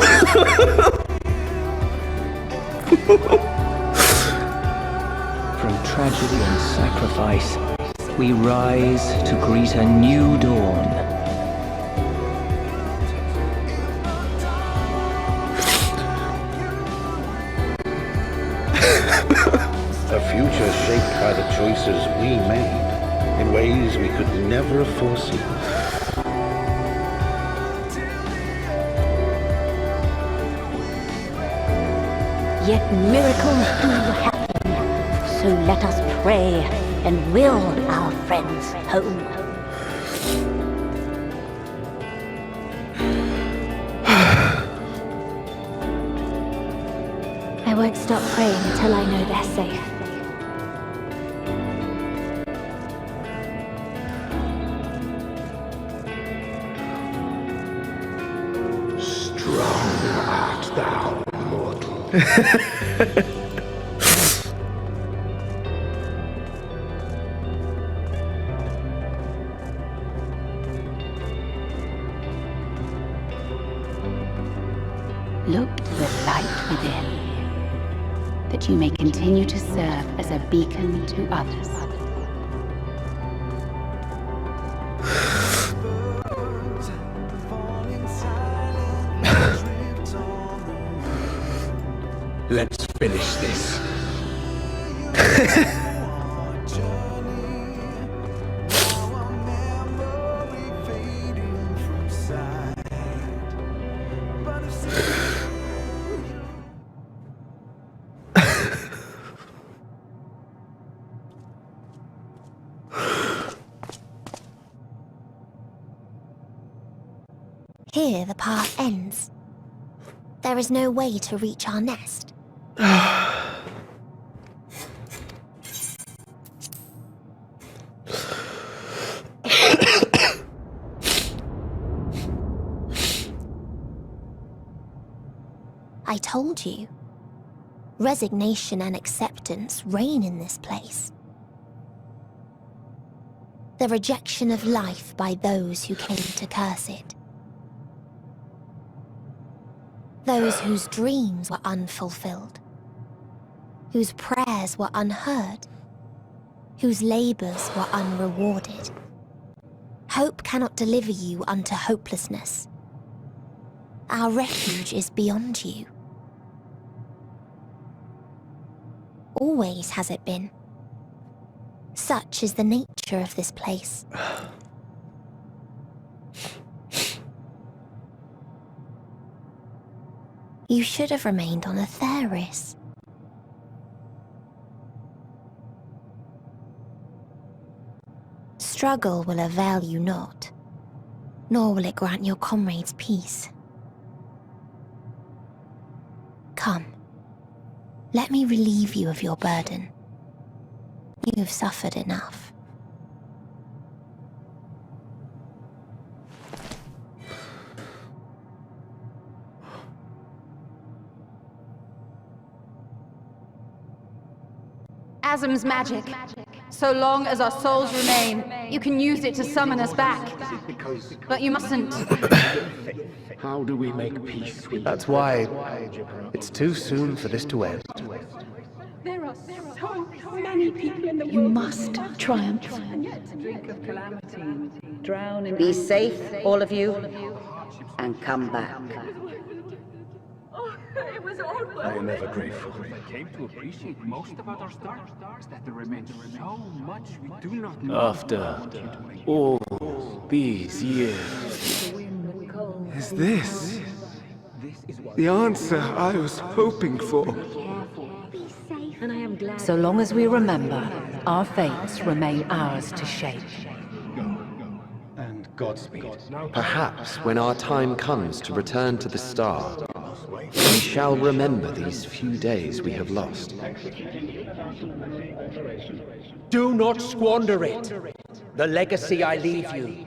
P: From tragedy and sacrifice, we rise to greet a new dawn.
Q: A future shaped by the choices we made, in ways we could never have foreseen.
M: Yet miracles do happen, so let us pray and will our friends home.
G: I won't stop praying until I know they're safe.
E: Strong art thou, mortal.
N: Look to the light within, that you may continue to serve as a beacon to others.
I: Let's finish this.
G: Here the path ends. There is no way to reach our nest. I told you. Resignation and acceptance reign in this place. The rejection of life by those who came to curse it. Those whose dreams were unfulfilled, whose prayers were unheard, whose labors were unrewarded. Hope cannot deliver you unto hopelessness. Our refuge is beyond you. Always has it been. Such is the nature of this place. You should have remained on Etheirys. Struggle will avail you not, nor will it grant your comrades peace. Come, let me relieve you of your burden. You've suffered enough.
R: Asm's magic. So long as our souls remain, you can use it to summon us back. But you mustn't.
Q: How do we make peace with
S: That's why it's too soon for this to end.
R: There are so many people in the world.
K: You must triumph. Be safe, all of you, and come back.
J: I am ever grateful. I came to appreciate most about our stars that there remains so much we do not know.
S: After all these years,
T: Is this the answer I was hoping for?
N: So long as we remember, our fates remain ours to shape.
Q: And Godspeed.
D: Perhaps when our time comes to return to the star, we shall remember these few days we have lost.
I: Do not squander it. The legacy I leave you.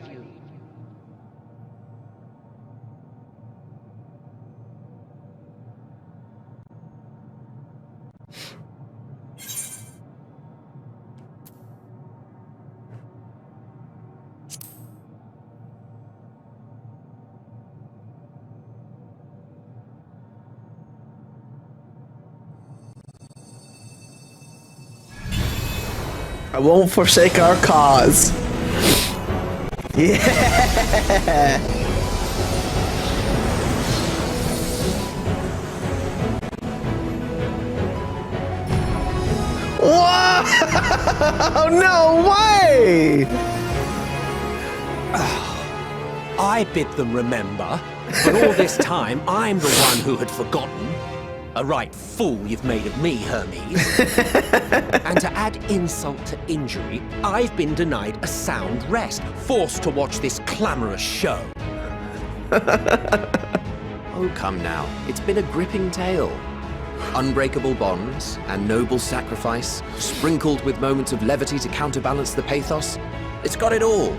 A: I won't forsake our cause. Yeah. Whoa! Oh, no way!
I: I bid them remember, but all this time I'm the one who had forgotten. A right fool you've made of me, Hermes. And to add insult to injury, I've been denied a sound rest, forced to watch this clamorous show.
D: Oh, come now. It's been a gripping tale. Unbreakable bonds and noble sacrifice, sprinkled with moments of levity to counterbalance the pathos. It's got it all.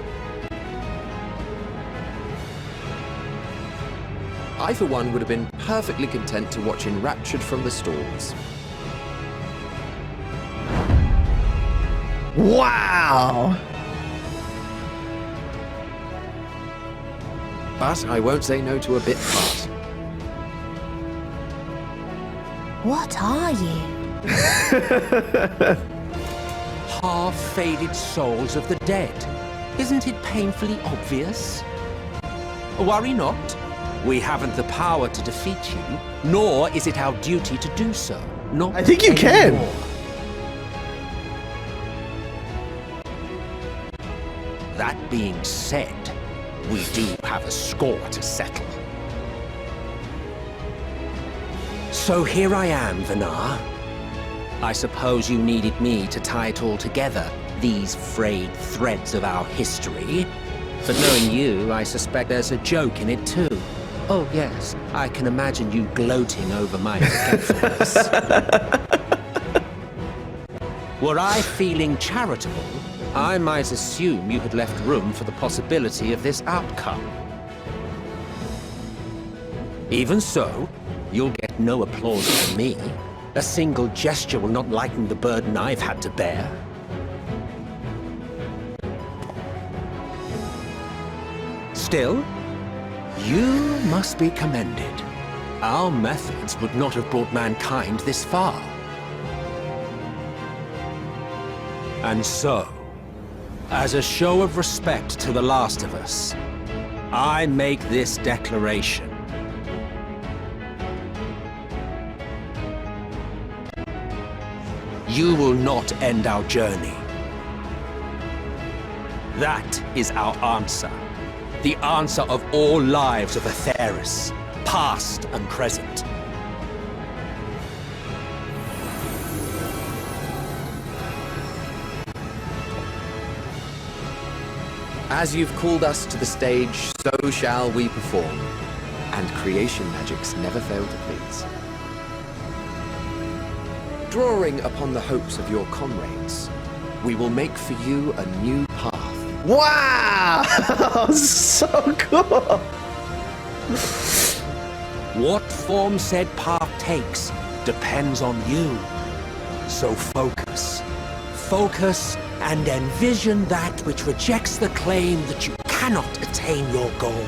D: I, for one, would have been perfectly content to watch Enraptured from the stalls.
A: Wow!
D: But I won't say no to a bit part.
G: What are you?
I: Half-faded souls of the dead. Isn't it painfully obvious? Worry not. We haven't the power to defeat you, nor is it our duty to do so. Not
A: I think you
I: anymore. That being said, we do have a score to settle. So here I am, Vanar. I suppose you needed me to tie it all together, these frayed threads of our history. But knowing you, I suspect there's a joke in it too. Oh yes, I can imagine you gloating over my forgetfulness. Were I feeling charitable, I might assume you had left room for the possibility of this outcome. Even so, you'll get no applause from me. A single gesture will not lighten the burden I've had to bear. Still, you must be commended. Our methods would not have brought mankind this far. And so, as a show of respect to the last of us, I make this declaration. You will not end our journey. That is our answer. The answer of all lives of Etheirys, past and present.
D: As you've called us to the stage, so shall we perform. And creation magics never fail to please. Drawing upon the hopes of your comrades, we will make for you a new path.
A: Wow! So cool!
I: What form said path takes depends on you. So focus. Focus and envision that which rejects the claim that you cannot attain your goal.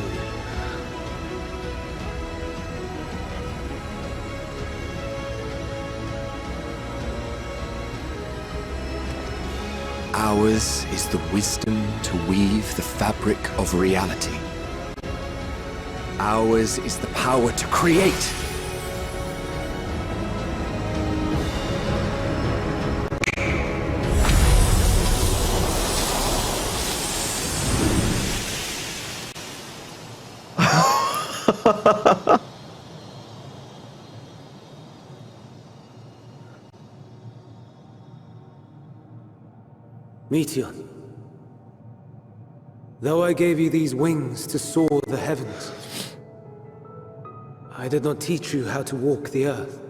D: Ours is the wisdom to weave the fabric of reality. Ours is the power to create.
U: Meteion, though I gave you these wings to soar the heavens, I did not teach you how to walk the earth.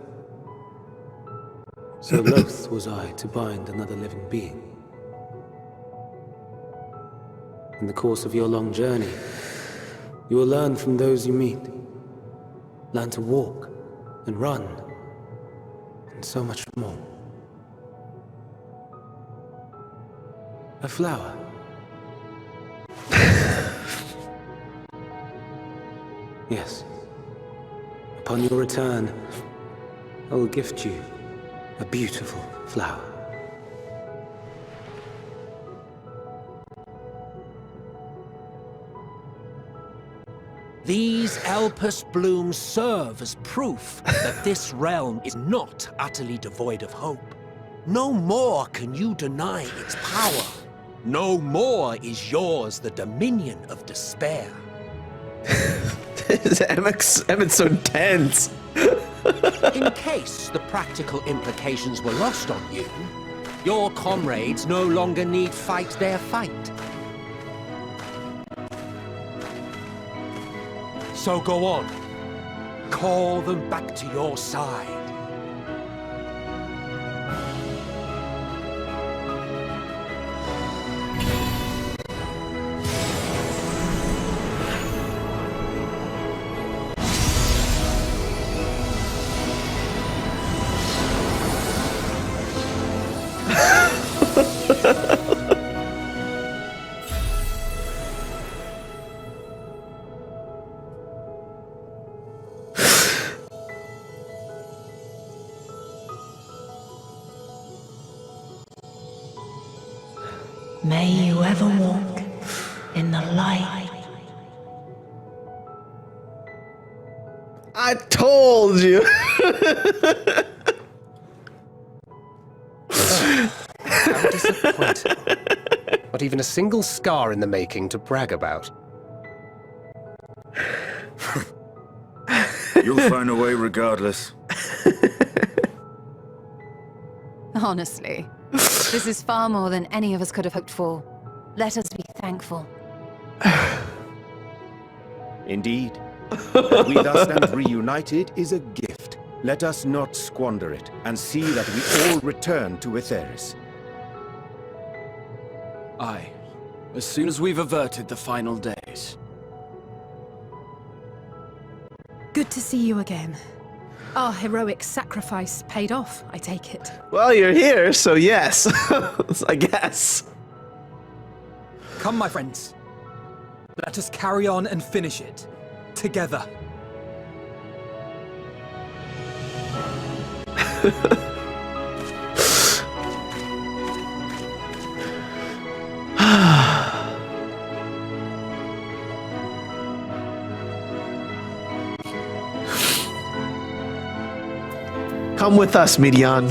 U: So loath was I to bind another living being. In the course of your long journey, you will learn from those you meet. Learn to walk and run, and so much more. A flower. Yes. Upon your return, I will gift you a beautiful flower.
I: These Elpis blooms serve as proof that this realm is not utterly devoid of hope. No more can you deny its power. No more is yours the dominion of despair.
A: Emmett's so tense.
I: In case the practical implications were lost on you, your comrades no longer need fight their fight. So go on. Call them back to your side.
K: May you ever walk in the light.
A: I told you.
S: How disappointing. Not even a single scar in the making to brag about.
F: You'll find a way regardless.
R: Honestly, this is far more than any of us could have hoped for. Let us be thankful.
Q: Indeed. That we thus stand reunited is a gift. Let us not squander it, and see that we all return to Etheirys.
D: Aye. As soon as we've averted the final days.
B: Good to see you again. Our heroic sacrifice paid off, I take it.
A: Well, you're here, so yes. I guess.
C: Come, my friends. Let us carry on and finish it. Together.
A: Come with us, Midian.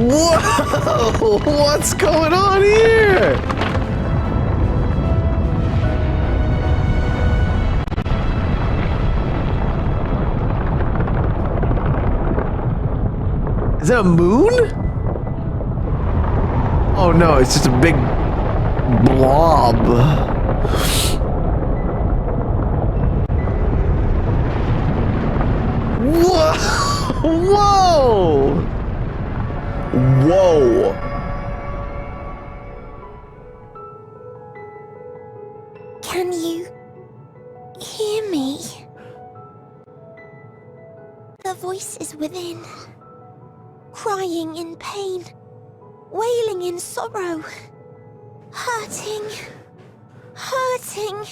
A: Whoa! What's going on here? Is that a moon? Oh no, it's just a big blob. Whoa! Whoa! Whoa!
G: Can you hear me? The voice is within, crying in pain, wailing in sorrow, hurting, hurting.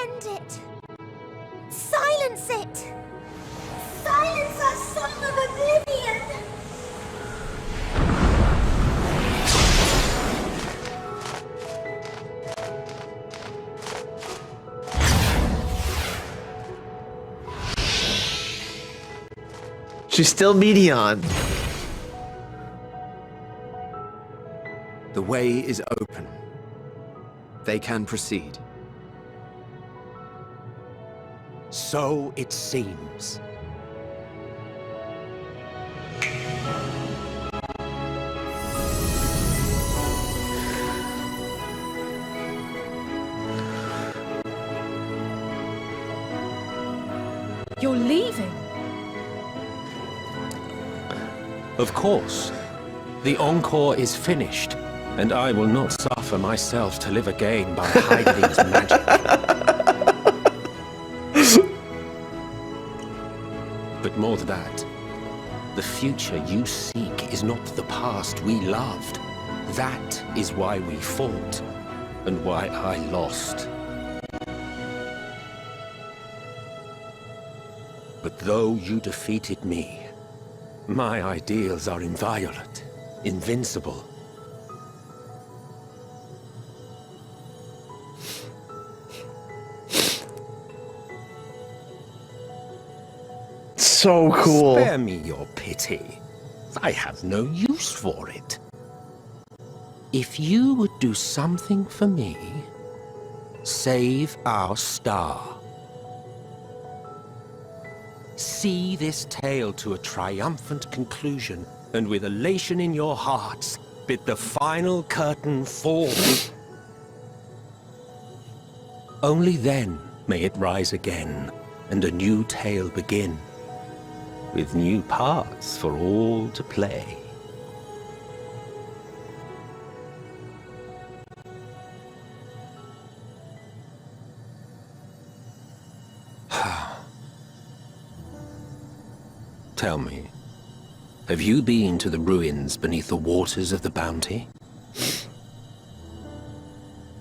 G: End it. Silence it. Silence our song of oblivion.
A: She's still Midian.
D: The way is open. They can proceed.
I: So it seems.
B: You're leaving?
I: Of course. The encore is finished, and I will not suffer myself to live again by Hydaelyn's magic. But more than that, the future you seek is not the past we loved. That is why we fought, and why I lost. But though you defeated me, my ideals are inviolate. invincible.
A: So cool.
I: Spare me your pity. I have no use for it. If you would do something for me, save our star. See this tale to a triumphant conclusion, and with elation in your hearts, bid the final curtain fall. Only then may it rise again, and a new tale begin, with new parts for all to play. Tell me, have you been to the ruins beneath the waters of the Bounty?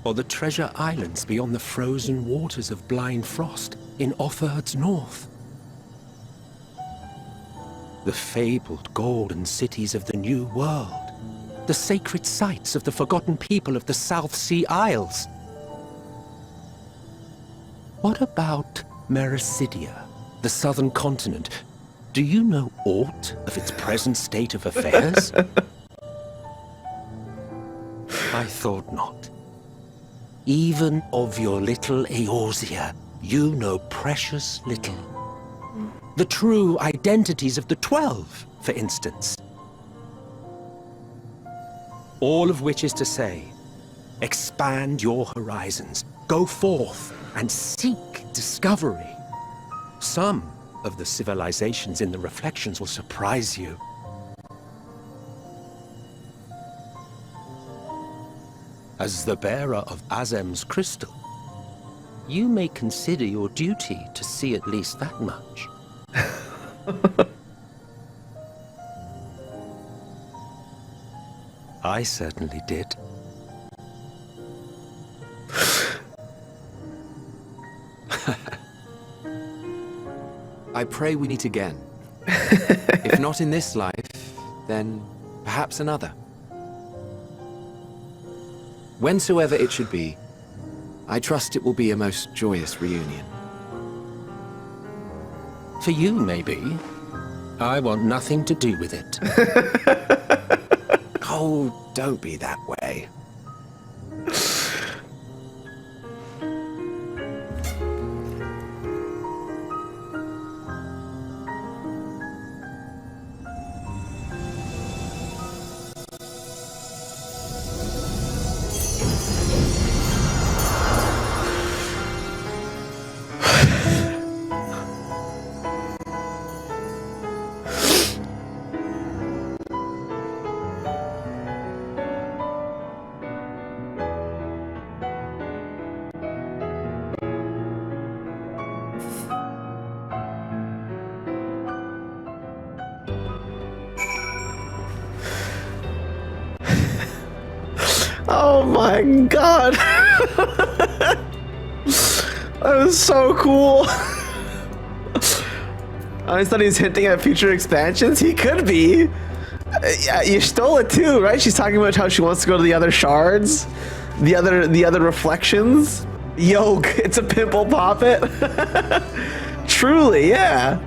I: Or the treasure islands beyond the frozen waters of Blind Frost in Offerd's north? The fabled golden cities of the New World, the sacred sites of the forgotten people of the South Sea Isles? What about Mericidia, the southern continent? Do you know aught of its present state of affairs? I thought not. Even of your little Eorzea, you know precious little. The true identities of the 12, for instance. All of which is to say, expand your horizons, go forth and seek discovery. Some of the civilizations in the reflections will surprise you. As the bearer of Azem's crystal, you may consider your duty to see at least that much. I certainly did.
D: I pray we meet again. If not in this life, then perhaps another. Whensoever it should be, I trust it will be a most joyous reunion.
I: For you, maybe. I want nothing to do with it.
D: Oh, don't be that way.
A: Oh my god! That was so cool! I thought he was hinting at future expansions. He could be. Yeah, you stole it too, right? She's talking about how she wants to go to the other shards, the other reflections. Yo, it's a pimple poppet. Truly, yeah.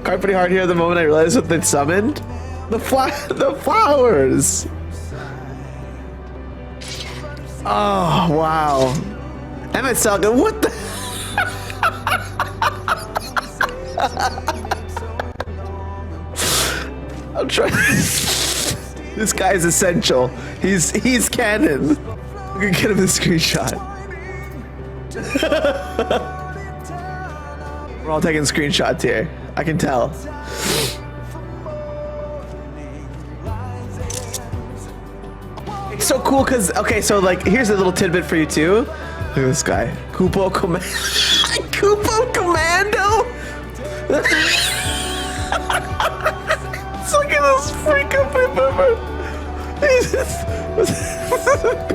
A: Cried pretty hard here the moment I realized what they'd summoned. The flowers. Oh wow. Emmett Selga, what the? I'm trying. This guy is essential. He's canon. We can get him the screenshot. We're all taking screenshots here. I can tell. It's so cool because, okay, so like, here's a little tidbit for you too. Look at this guy. Kupo Commando. Kupo Commando? Look at this freak up remember.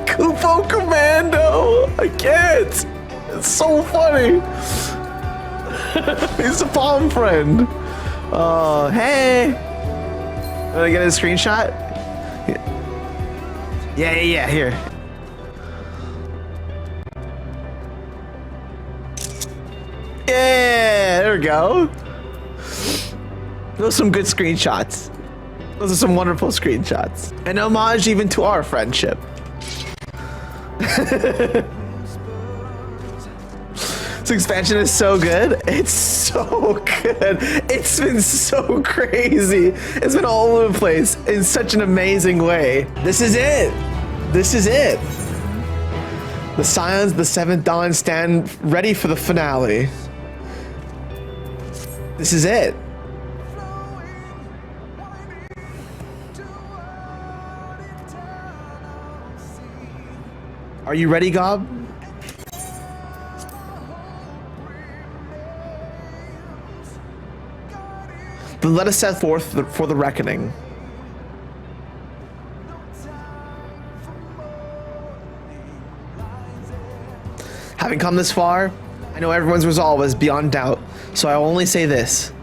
A: Kupo Commando. I can't. It's so funny. He's a palm friend. Oh, hey. Did I get a screenshot? Yeah, here. Yeah, there we go. Those are some good screenshots. Those are some wonderful screenshots. An homage even to our friendship. This expansion is so good. It's so good. It's been so crazy. It's been all over the place in such an amazing way. This is it. This is it. The Scions, the Seventh Dawn stand ready for the finale. This is it. Are you ready, Gob? Then let us set forth for the reckoning. Having come this far, I know everyone's resolve is beyond doubt, so I will only say this.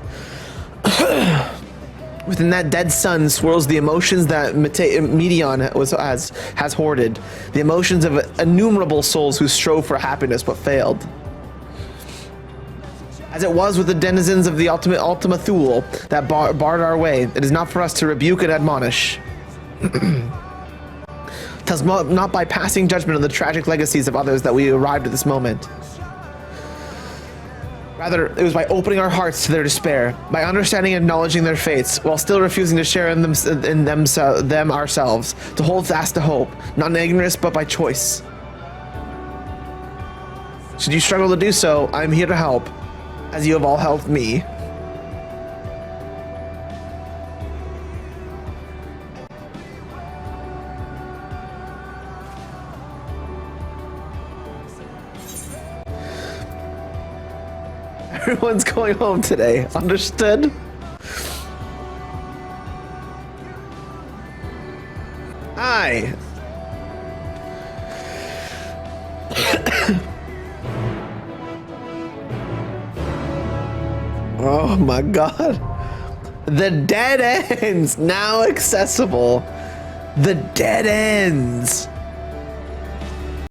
A: Within that dead sun swirls the emotions that Medion has hoarded, the emotions of innumerable souls who strove for happiness but failed. As it was with the denizens of the Ultima Thule that barred our way, it is not for us to rebuke and admonish. Tis not by passing judgment on the tragic legacies of others that we arrived at this moment. Rather, it was by opening our hearts to their despair, by understanding and acknowledging their fates, while still refusing to share in them ourselves, to hold fast to hope, not in ignorance but by choice. Should you struggle to do so, I am here to help, as you have all helped me. Everyone's going home today. Understood? Aye. Oh my god. The dead ends now accessible. The dead ends.